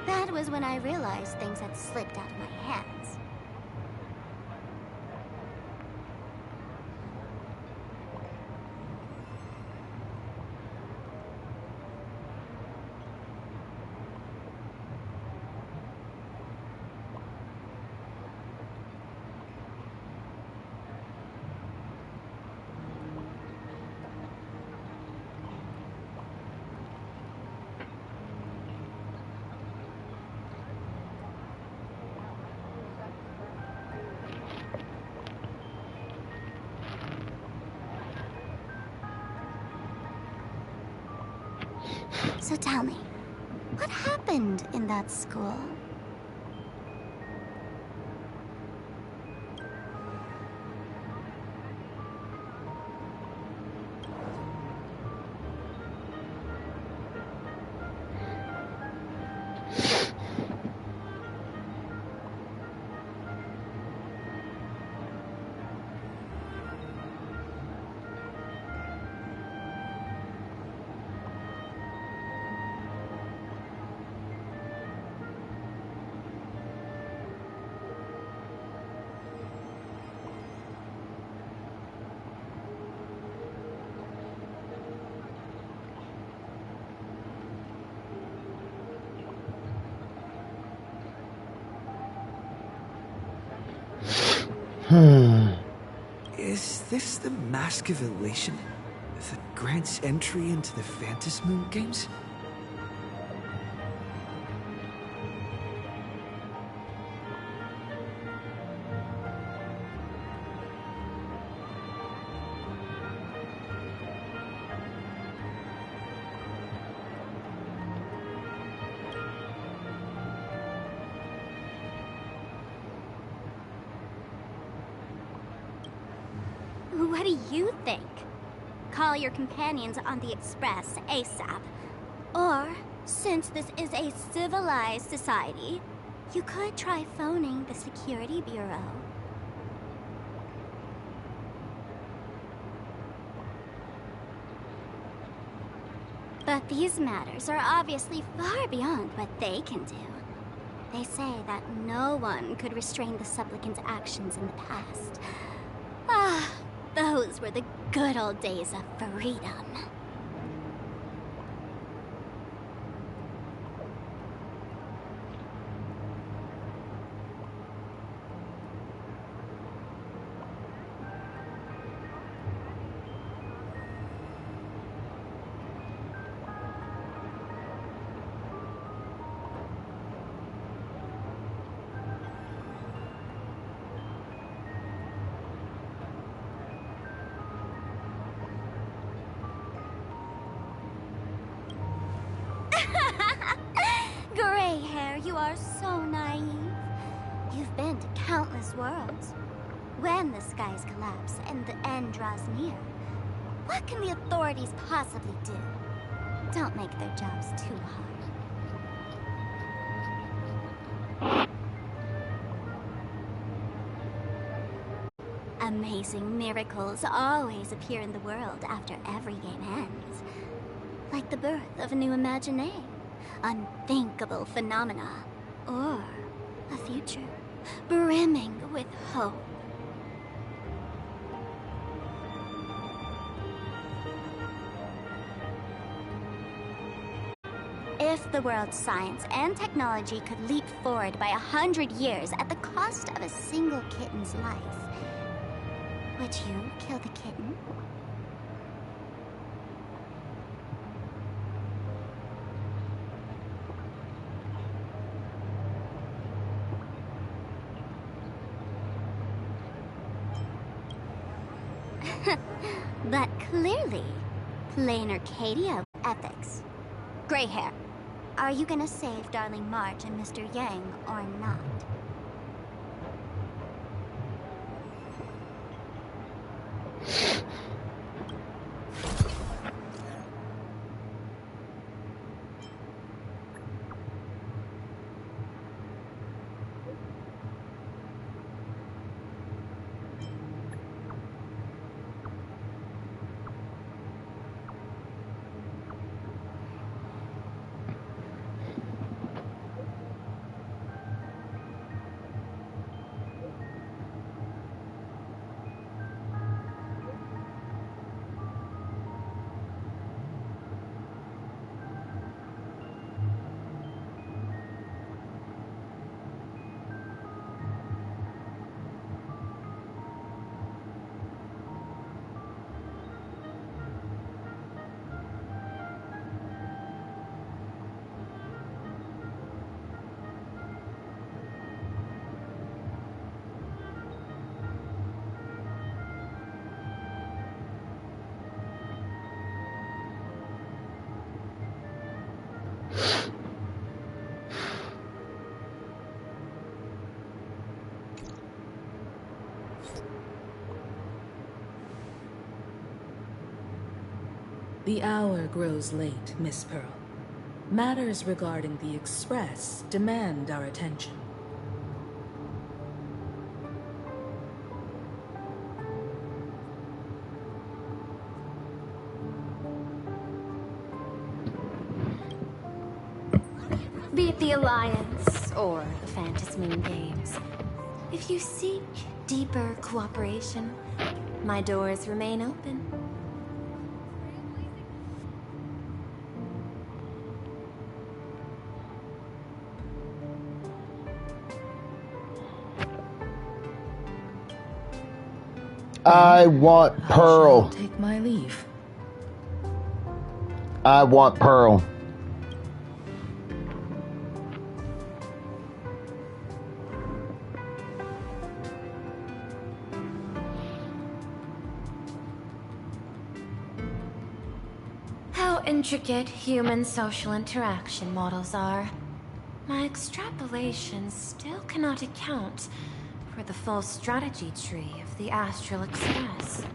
That was when I realized things had slipped out of my hands. So tell me, what happened in that school? Is this the Mask of Elation that grants entry into the Phantasmoon games? What do you think? Call your companions on the Express ASAP. Or, since this is a civilized society, you could try phoning the Security Bureau. But these matters are obviously far beyond what they can do. They say that no one could restrain the supplicant's actions in the past. Ah, those were the good old days of freedom. Gray hair, you are so naive. You've been to countless worlds. When the skies collapse and the end draws near, what can the authorities possibly do? Don't make their jobs too hard. Amazing miracles always appear in the world after every game ends. Like the birth of a new imagination, unthinkable phenomena, or a future brimming with hope. If the world's science and technology could leap forward by 100 years at the cost of a single kitten's life, would you kill the kitten? But clearly, plain Arcadia ethics. Gray hair, Are you gonna save Darling March and Mr. Yang or not? The hour grows late, Miss Pearl. Matters regarding the Express demand our attention. Be it the Alliance or the Phantasmoon Games. If you seek deeper cooperation, my doors remain open. I want Pearl. I shall take my leave. I want Pearl. How intricate human social interaction models are. My extrapolations still cannot account for the full strategy tree of the Astral Express.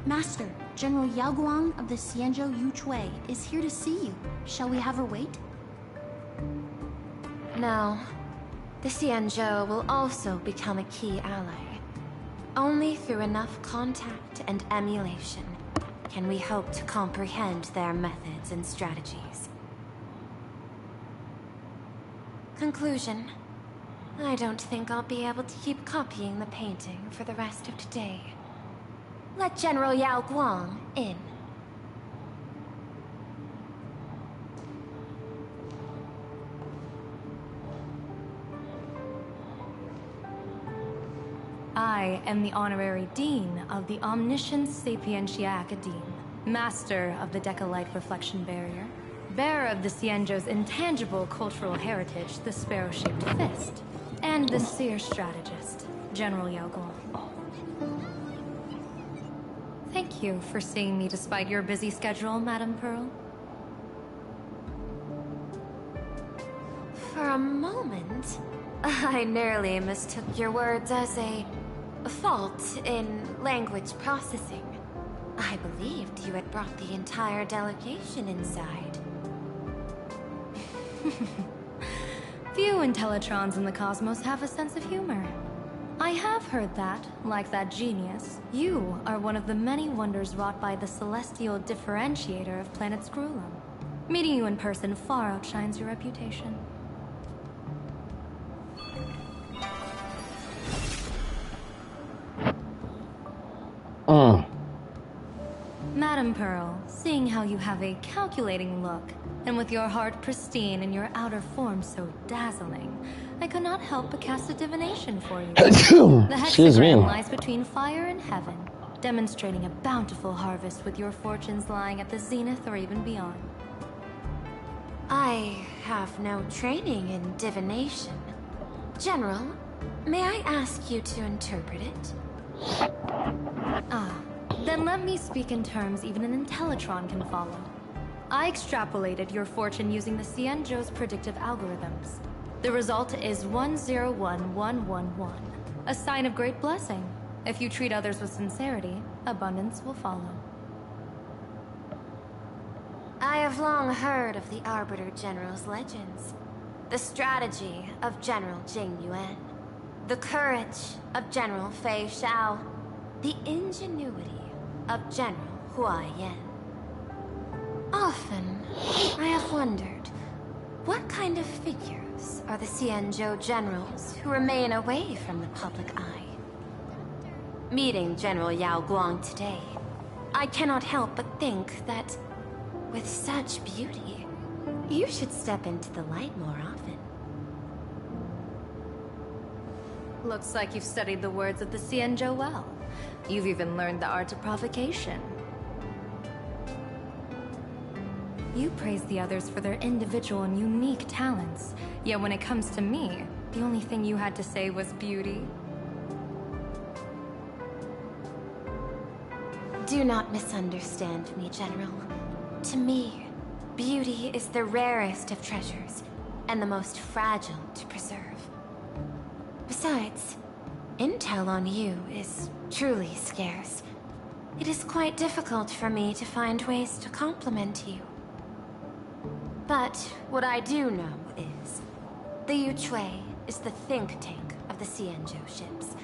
Master, General Yao Guang of the Xianzhou Yuchui is here to see you. Shall we have her wait? No. The Xianzhou will also become a key ally. Only through enough contact and emulation can we hope to comprehend their methods and strategies. Conclusion. I don't think I'll be able to keep copying the painting for the rest of today. Let General Yao Guang in. I am the Honorary Dean of the Omniscience Sapientia Academe, Master of the Decalite Reflection Barrier, bearer of the Xianzhou's intangible cultural heritage, the Sparrow-Shaped Fist, and the Seer Strategist, General Yao Guang. Thank you for seeing me despite your busy schedule, Madame Pearl. For a moment, I nearly mistook your words as a fault in language processing. I believed you had brought the entire delegation inside. Few Intellitrons in the cosmos have a sense of humor. I have heard that, like that genius, you are one of the many wonders wrought by the celestial differentiator of planet Scrulum. Meeting you in person far outshines your reputation. Madame Pearl, seeing how you have a calculating look, And with your heart pristine and your outer form so dazzling, I could not help but cast a divination for you. The hexagram lies between fire and heaven, demonstrating a bountiful harvest with your fortunes lying at the zenith or even beyond. I have no training in divination. General, may I ask you to interpret it? Ah, then let me speak in terms even an Intellitron can follow. I extrapolated your fortune using the Xianzhou's predictive algorithms. The result is 101111, a sign of great blessing. If you treat others with sincerity, abundance will follow. I have long heard of the Arbiter General's legends. The strategy of General Jing Yuan. The courage of General Fei Xiao. The ingenuity of General Hua Yan. Often, I have wondered, what kind of figures are the Xianzhou generals who remain away from the public eye? Meeting General Yao Guang today, I cannot help but think that, with such beauty, you should step into the light more often. Looks like you've studied the words of the Xianzhou well. You've even learned the art of provocation. You praise the others for their individual and unique talents, yet when it comes to me, the only thing you had to say was beauty. Do not misunderstand me, General. To me, beauty is the rarest of treasures, and the most fragile to preserve. Besides, intel on you is truly scarce. It is quite difficult for me to find ways to compliment you. But what I do know is, the Yuchui is the think tank of the Xianzhou ships,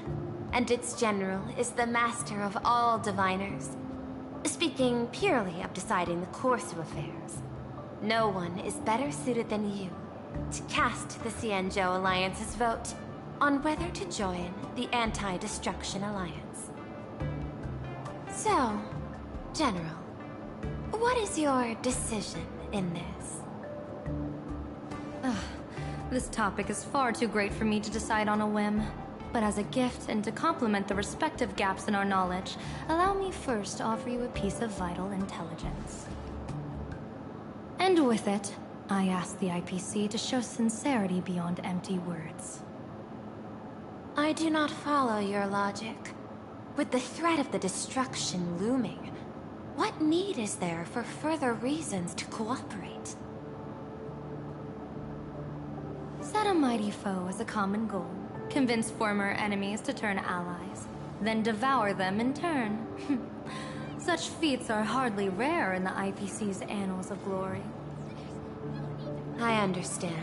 and its general is the master of all diviners. Speaking purely of deciding the course of affairs, no one is better suited than you to cast the Xianzhou Alliance's vote on whether to join the Anti-Destruction Alliance. So, General, what is your decision in this? This topic is far too great for me to decide on a whim. But as a gift and to complement the respective gaps in our knowledge, allow me first to offer you a piece of vital intelligence. And with it, I ask the IPC to show sincerity beyond empty words. I do not follow your logic. With the threat of the destruction looming, what need is there for further reasons to cooperate? Set a mighty foe as a common goal. Convince former enemies to turn allies, then devour them in turn. Such feats are hardly rare in the IPC's annals of glory. I understand.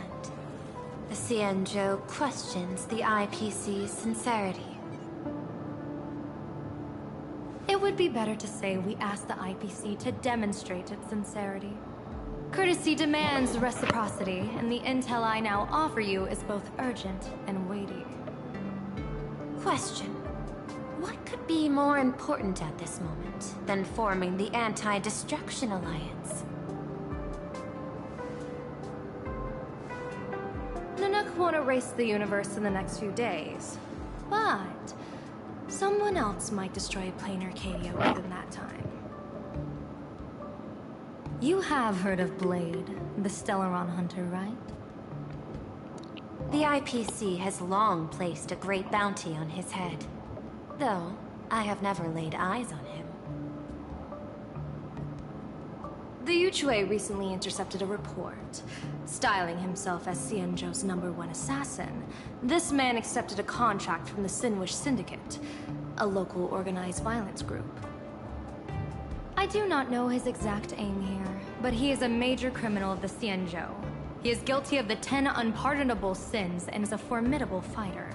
The Xianzhou questions the IPC's sincerity. It would be better to say we ask the IPC to demonstrate its sincerity. Courtesy demands reciprocity, and the intel I now offer you is both urgent and weighty. Question. What could be more important at this moment than forming the Anti-Destruction Alliance? Nanook won't erase the universe in the next few days, but someone else might destroy plain Arcadia within that time. You have heard of Blade, the Stellaron hunter, right? The IPC has long placed a great bounty on his head, though I have never laid eyes on him. The Yuchui recently intercepted a report. Styling himself as Xianzhou's #1 assassin, this man accepted a contract from the Sinwish Syndicate, a local organized violence group. I do not know his exact aim here, but he is a major criminal of the Xianzhou. He is guilty of the 10 unpardonable sins and is a formidable fighter,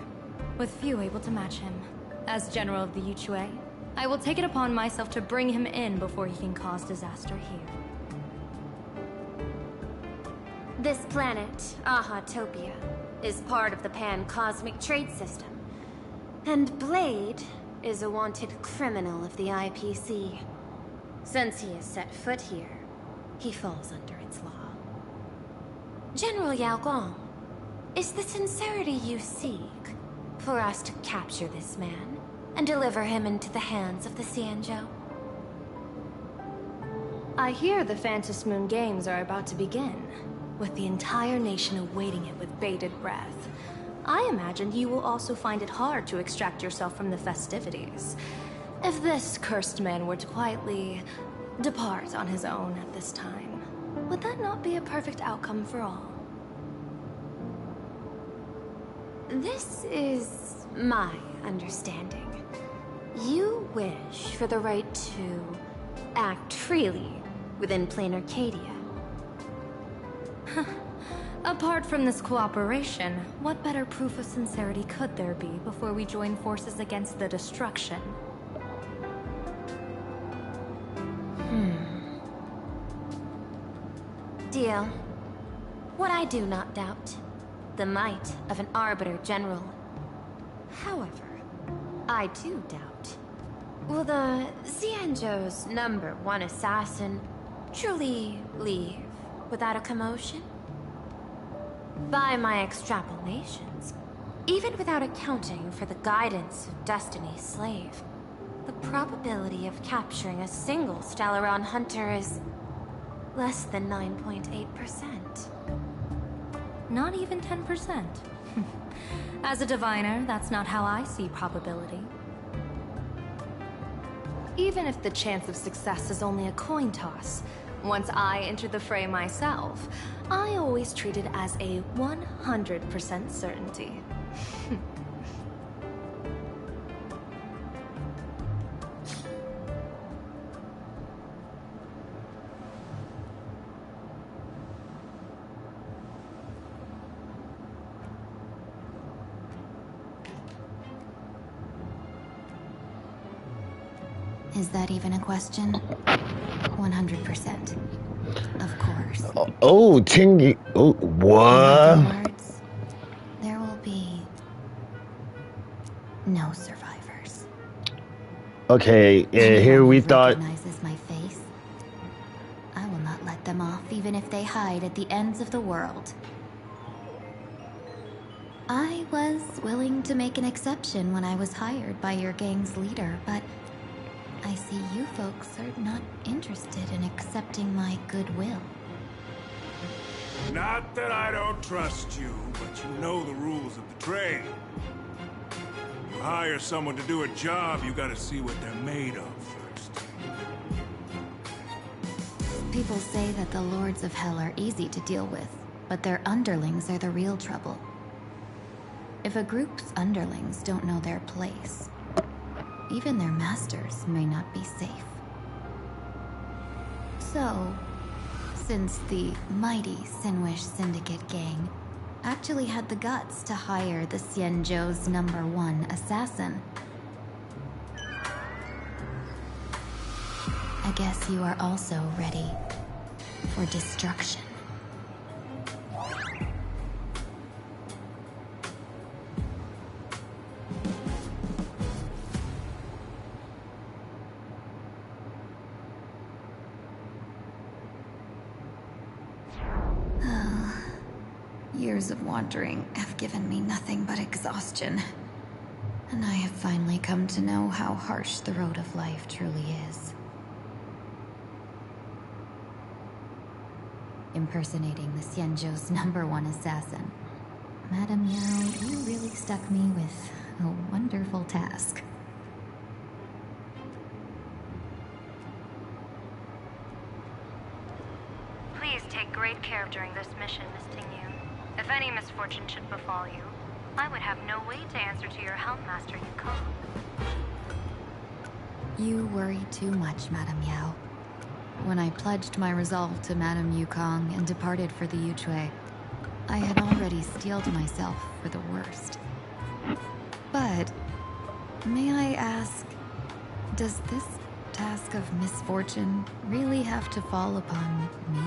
with few able to match him. As General of the Yuchui, I will take it upon myself to bring him in before he can cause disaster here. This planet, Ahatopia, is part of the Pan-Cosmic Trade System, and Blade is a wanted criminal of the IPC. Since he has set foot here, he falls under its law. General Yao Guang, is the sincerity you seek for us to capture this man and deliver him into the hands of the Xianzhou? I hear the Phantom Moon Games are about to begin, with the entire nation awaiting it with bated breath. I imagine you will also find it hard to extract yourself from the festivities. If this cursed man were to quietly depart on his own at this time, would that not be a perfect outcome for all? This is my understanding. You wish for the right to act freely within Plain Arcadia. Apart from this cooperation, what better proof of sincerity could there be before we join forces against the destruction? Deal. What I do not doubt, the might of an Arbiter General. However, I do doubt, will the Xianzhou's #1 assassin truly leave without a commotion? By my extrapolations, even without accounting for the guidance of Destiny's slave, the probability of capturing a single Stellaron hunter is less than 9.8%. Not even 10%. As a diviner, that's not how I see probability. Even if the chance of success is only a coin toss, once I enter the fray myself, I always treat it as a 100% certainty. Is that even a question? 100%. Of course. Oh, Tingy. Oh, what? In other words, there will be no survivors. Okay, here we thought. Recognizes my face. I will not let them off, even if they hide at the ends of the world. I was willing to make an exception when I was hired by your gang's leader, but I see you folks are not interested in accepting my goodwill. Not that I don't trust you, but you know the rules of the trade. You hire someone to do a job, you gotta see what they're made of first. People say that the Lords of Hell are easy to deal with, but their underlings are the real trouble. If a group's underlings don't know their place, even their masters may not be safe. So, since the mighty Sinwish Syndicate gang actually had the guts to hire the Xianzhou's #1 assassin, I guess you are also ready for destruction. Years of wandering have given me nothing but exhaustion. And I have finally come to know how harsh the road of life truly is. Impersonating the Xianzhou's #1 assassin. Madame Yao, you really stuck me with a wonderful task. Please take great care during this mission, Miss Tingyu. If any misfortune should befall you, I would have no way to answer to your Helmmaster Yukong. You worry too much, Madame Yao. When I pledged my resolve to Madame Yukong and departed for the Yuchue, I had already steeled myself for the worst. But, may I ask, does this task of misfortune really have to fall upon me?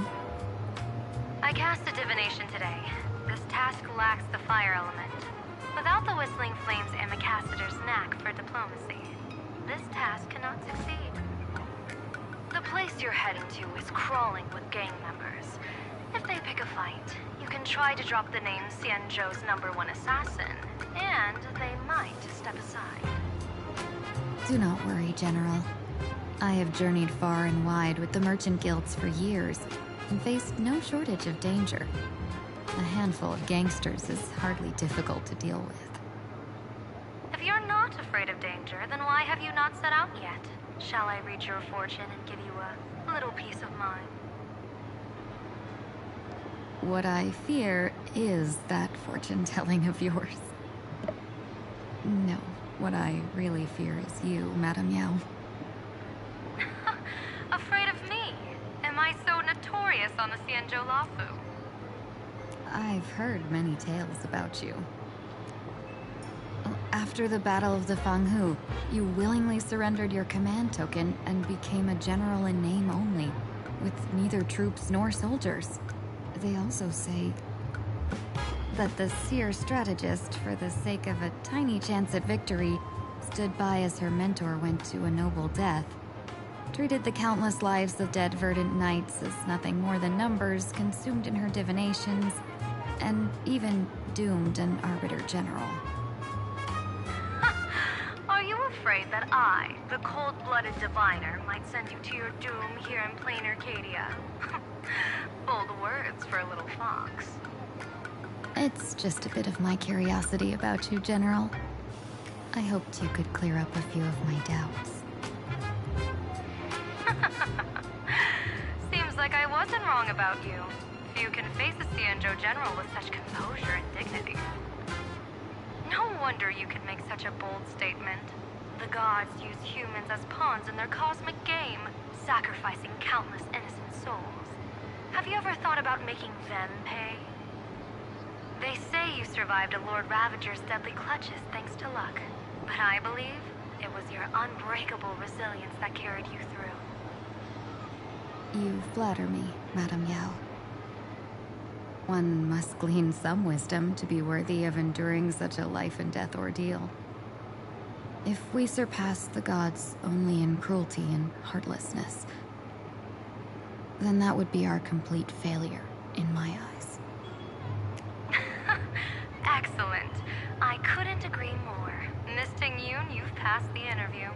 I cast a divination today. This task lacks the fire element. Without the whistling flames and the caster's knack for diplomacy, this task cannot succeed. The place you're heading to is crawling with gang members. If they pick a fight, you can can try to drop the name Xianzhou's #1 assassin, and they might step aside. Do not worry, General. I have journeyed far and wide with the merchant guilds for years and faced no shortage of danger. A handful of gangsters is hardly difficult to deal with. If you're not afraid of danger, then why have you not set out yet? Shall I read your fortune and give you a little peace of mind? What I fear is that fortune-telling of yours. No, what I really fear is you, Madame Yao. Afraid of me? Am I so notorious on the Xianzhou Lafu? I've heard many tales about you. After the Battle of the Fanghu, you willingly surrendered your command token and became a general in name only, with neither troops nor soldiers. They also say that the seer strategist, for the sake of a tiny chance at victory, stood by as her mentor went to a noble death, treated the countless lives of dead verdant knights as nothing more than numbers consumed in her divinations, and even doomed an arbiter general. Are you afraid that I, the cold-blooded diviner, might send you to your doom here in plain Arcadia? Bold words for a little fox. It's just a bit of my curiosity about you, General. I hoped you could clear up a few of my doubts. Seems like I wasn't wrong about you. Few can face a Xianzhou general with such composure and dignity. No wonder you could make such a bold statement. The gods use humans as pawns in their cosmic game, sacrificing countless innocent souls. Have you ever thought about making them pay? They say you survived a Lord Ravager's deadly clutches thanks to luck, but I believe it was your unbreakable resilience that carried you through. You flatter me, Madame Yao. One must glean some wisdom to be worthy of enduring such a life-and-death ordeal. If we surpass the gods only in cruelty and heartlessness, then that would be our complete failure, in my eyes. Excellent. I couldn't agree more. Miss Ting-Yun, you've passed the interview.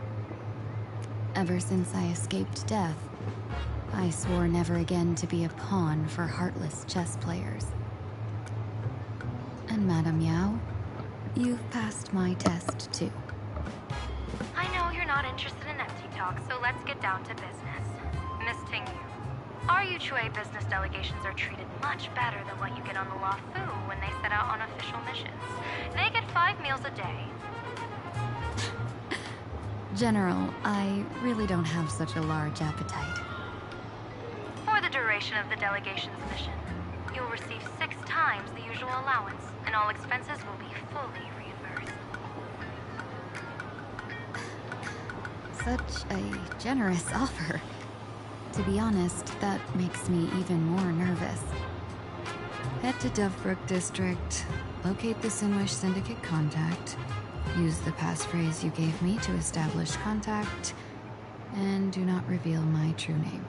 Ever since I escaped death, I swore never again to be a pawn for heartless chess players. And Madame Yao, you've passed my test too. I know you're not interested in empty talk, so let's get down to business. Miss Ting-Yun, our Yuchue business delegations are treated much better than what you get on the Lafu when they set out on official missions. They get 5 meals a day. General, I really don't have such a large appetite. For the duration of the delegation's mission, you'll receive 6 times the usual allowance, and all expenses will be fully reimbursed. Such a generous offer. To be honest, that makes me even more nervous. Head to Dovebrook District, locate the Sinwish Syndicate contact, use the passphrase you gave me to establish contact, and do not reveal my true name.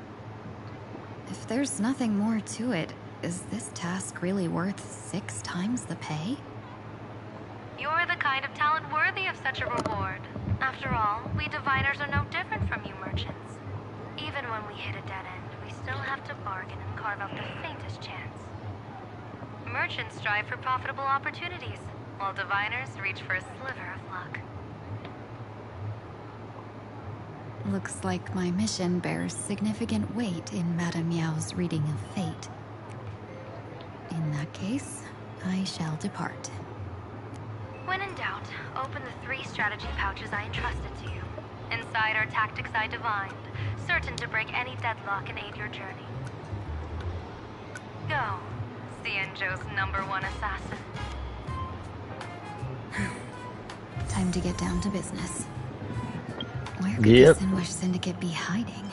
If there's nothing more to it, is this task really worth 6 times the pay? You're the kind of talent worthy of such a reward. After all, we diviners are no different from you merchants. Even when we hit a dead end, we still have to bargain and carve out the faintest chance. Merchants strive for profitable opportunities, while diviners reach for a sliver of luck. Looks like my mission bears significant weight in Madame Yao's reading of fate. In that case, I shall depart. When in doubt, open the 3 strategy pouches I entrusted to you. Inside are tactics I divined, certain to break any deadlock and aid your journey. Go, Xianzhou's #1 assassin. Time to get down to business. Where could Yep. the Sinwish Syndicate be hiding?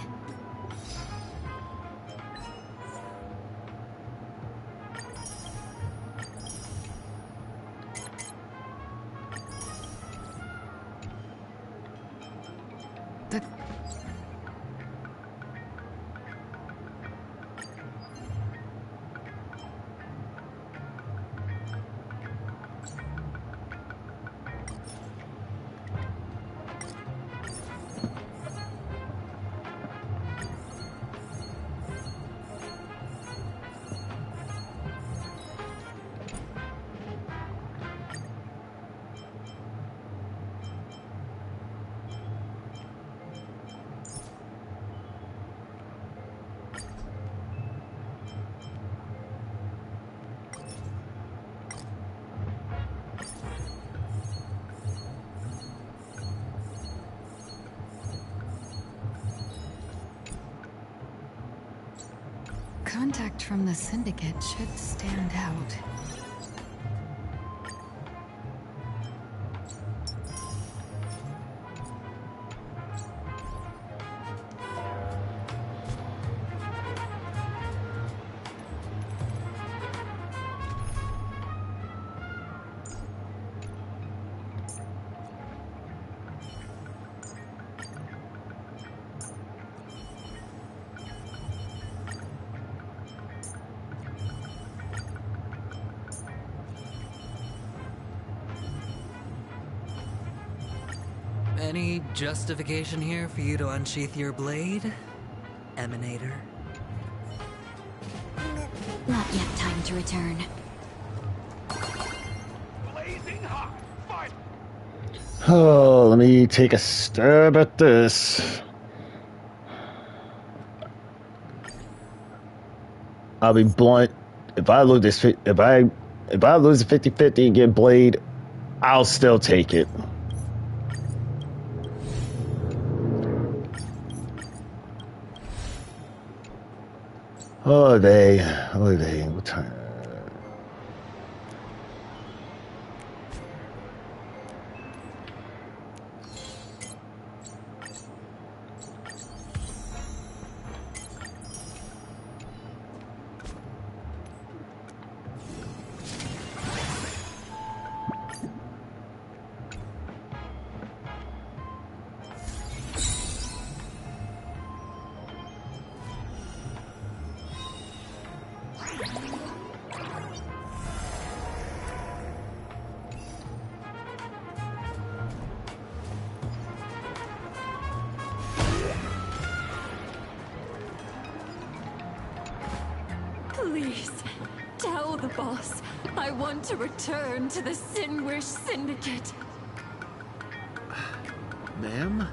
contact from the Syndicate should stand out. Any justification here for you to unsheath your blade, Emanator? Not yet time to return. Blazing hot. Fight. Oh, let me take a stab at this. I'll be blunt. If I lose this, if I lose a 50-50 and get Blade, I'll still take it. Holiday, what time? Please, tell the boss I want to return to the Sinwish Syndicate. Ma'am,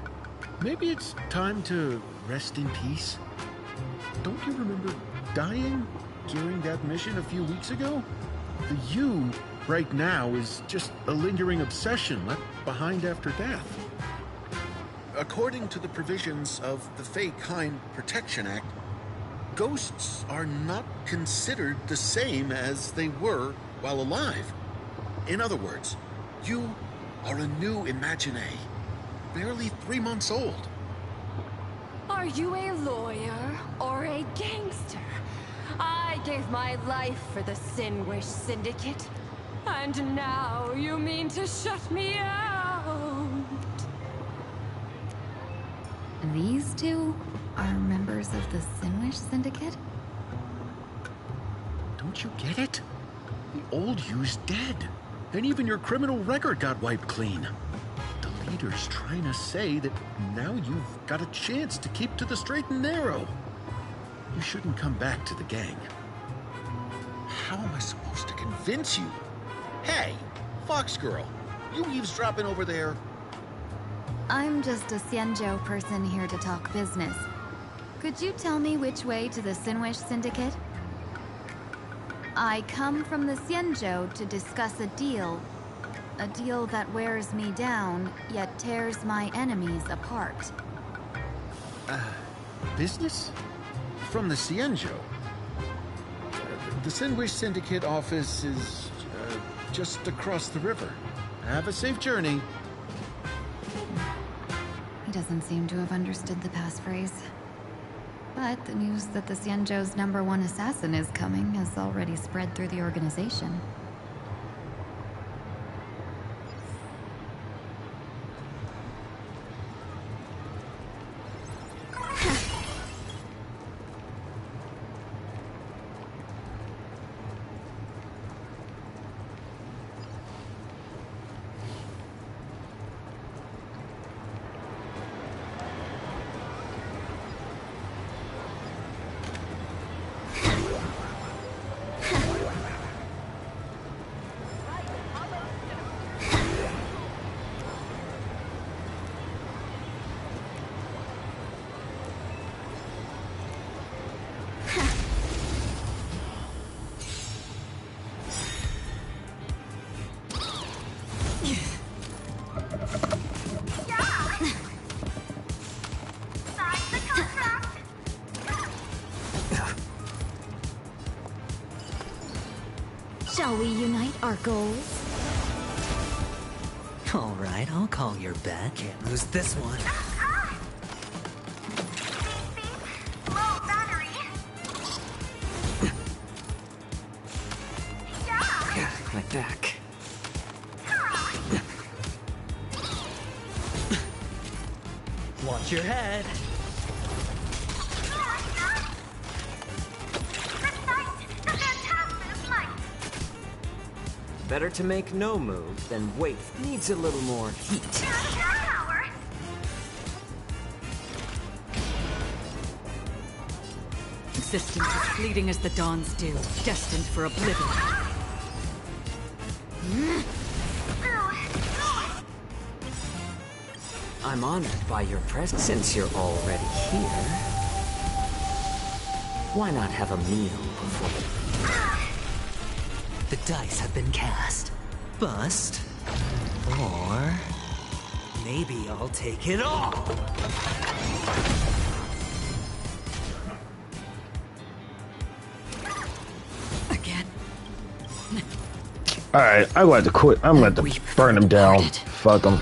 maybe it's time to rest in peace. Don't you remember dying during that mission a few weeks ago? The you right now is just a lingering obsession left behind after death. According to the provisions of the Fey Kind Protection Act, ghosts are not considered the same as they were while alive. In other words, you are a new Imagine, barely 3 months old. Are you a lawyer or a gangster? I gave my life for the Sinwish Syndicate, and now you mean to shut me out? These two are members of the Sinwish Syndicate? Don't you get it? The old you's dead, and even your criminal record got wiped clean. The leader's trying to say that now you've got a chance to keep to the straight and narrow. You shouldn't come back to the gang. How am I supposed to convince you? Hey, Fox Girl, you eavesdropping over there? I'm just a Xianzhou person here to talk business. Could you tell me which way to the Sinwish Syndicate? I come from the Xianzhou to discuss a deal. A deal that wears me down, yet tears my enemies apart. Business? From the Xianzhou? The Sinwish Syndicate office is just across the river. Have a safe journey. He doesn't seem to have understood the passphrase. But the news that the Xianzhou's #1 assassin is coming has already spread through the organization. Shall we unite our goals? All right, I'll call your bet. Can't lose this one. Low battery. Yeah, my back. Watch your head. Better to make no move than wait. Needs a little more heat. Existence is fleeting as the dawn's dew, destined for oblivion. I'm honored by your presence. Since you're already here, why not have a meal before? The dice have been cast. Bust. Or maybe I'll take it all. Again. Alright, I'm going to quit. I'm going to burn him down. Fuck him.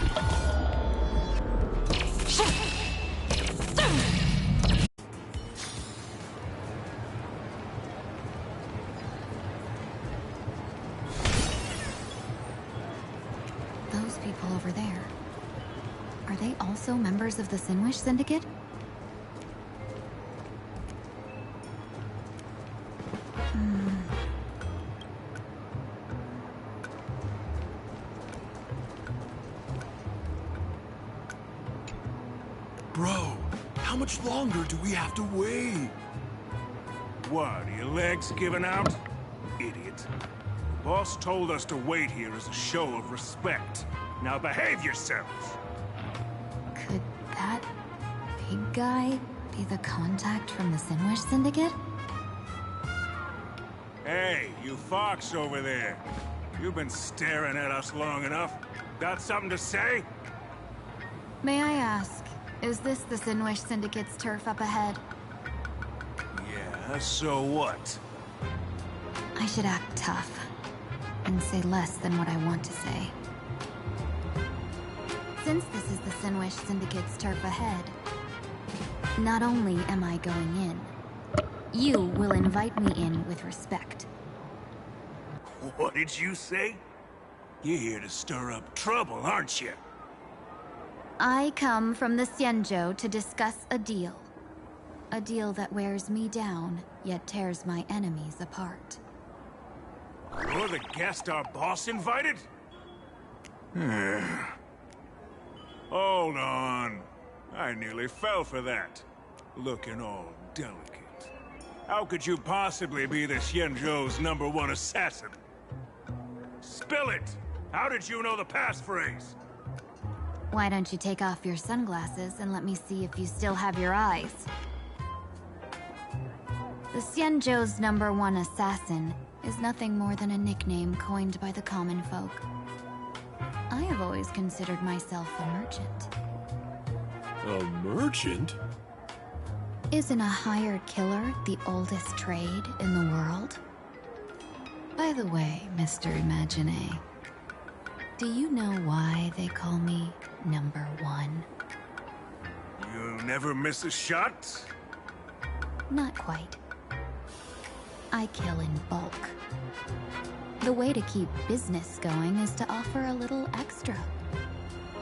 Those people over there. Are they also members of the Sinwish Syndicate? Bro, how much longer do we have to wait? What, are your legs giving out? Idiot. The boss told us to wait here as a show of respect. Now behave yourselves! Could that big guy be the contact from the Sinwish Syndicate? Hey, you fox over there. You've been staring at us long enough. Got something to say? May I ask, is this the Sinwish Syndicate's turf up ahead? Yeah, so what? I should act tough and say less than what I want to say. Since this is the Sinwish Syndicate's turf ahead, not only am I going in, you will invite me in with respect. What did you say? You're here to stir up trouble, aren't you? I come from the Xianzhou to discuss a deal. A deal that wears me down, yet tears my enemies apart. You're the guest our boss invited? Hold on. I nearly fell for that. Looking all delicate. How could you possibly be the Xianzhou's #1 assassin? Spill it! How did you know the passphrase? Why don't you take off your sunglasses and let me see if you still have your eyes? The Xianzhou's #1 assassin is nothing more than a nickname coined by the common folk. I have always considered myself a merchant. A merchant? Isn't a hired killer the oldest trade in the world? By the way, Mr. Imagine, do you know why they call me #1? You never miss a shot? Not quite. I kill in bulk. The way to keep business going is to offer a little extra.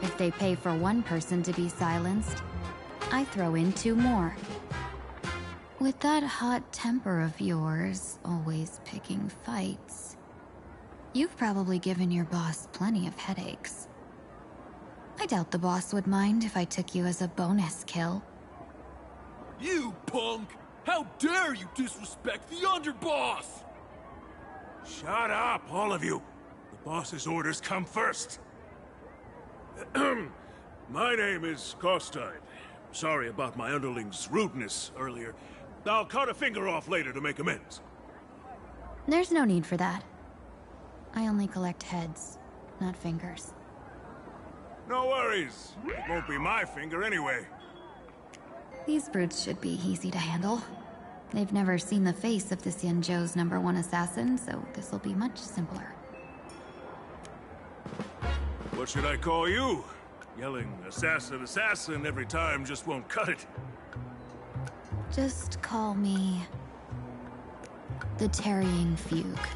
If they pay for one person to be silenced, I throw in 2 more. With that hot temper of yours, always picking fights, you've probably given your boss plenty of headaches. I doubt the boss would mind if I took you as a bonus kill. You punk! How dare you disrespect the underboss! Shut up, all of you! The boss's orders come first. My name is Kostide. Sorry about my underling's rudeness earlier. I'll cut a finger off later to make amends. There's no need for that. I only collect heads, not fingers. No worries. It won't be my finger anyway. These brutes should be easy to handle. They've never seen the face of the Xianzhou's #1 assassin, so this will be much simpler. What should I call you? Yelling assassin, assassin every time just won't cut it. Just call me the Tarrying Fugue.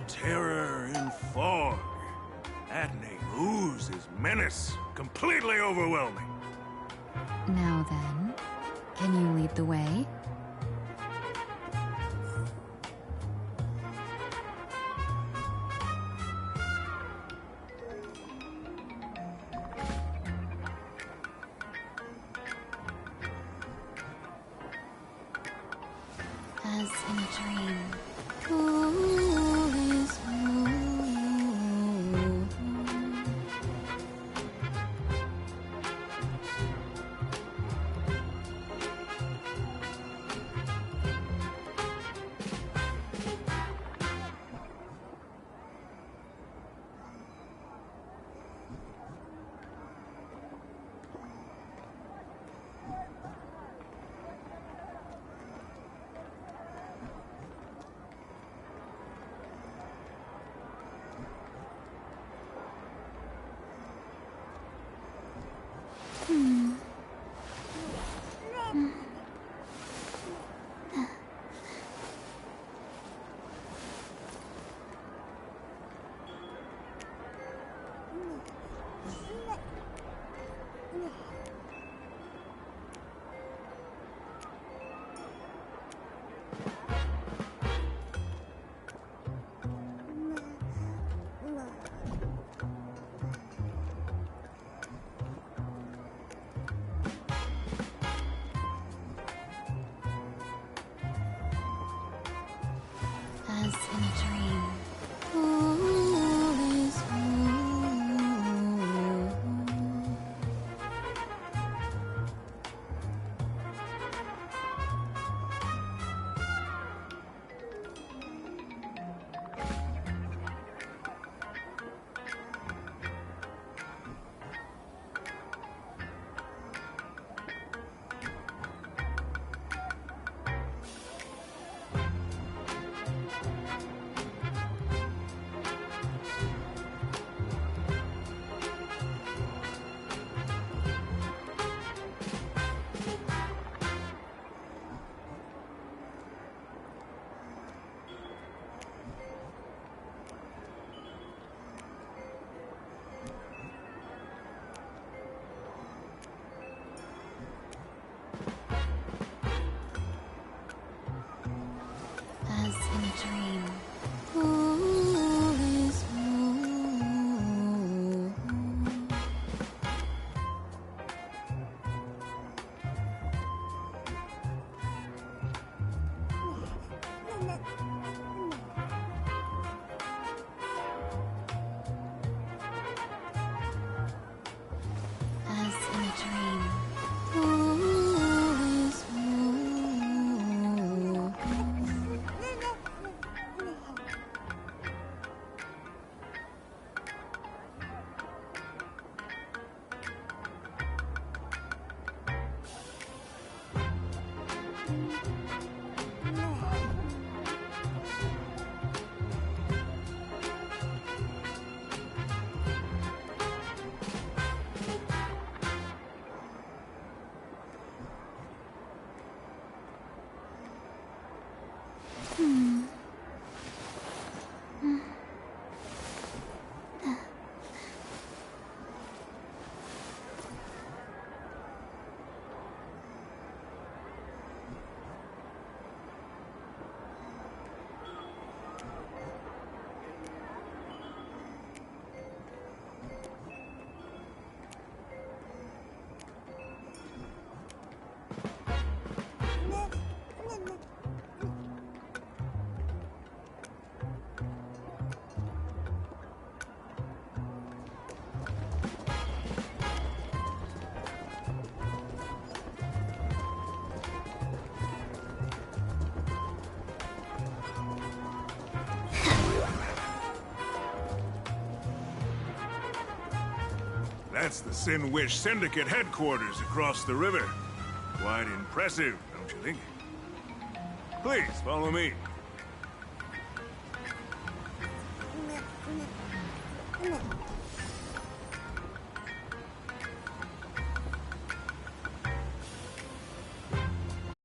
Terror in fog. That name oozes menace. Completely overwhelming. Now then, can you lead the way? As in a dream. All is well. As in a dream. All is well. As in a dream. All is well. As in a dream. All is well. That's the Sin Wish Syndicate headquarters across the river. Quite impressive, don't you think? Please, follow me.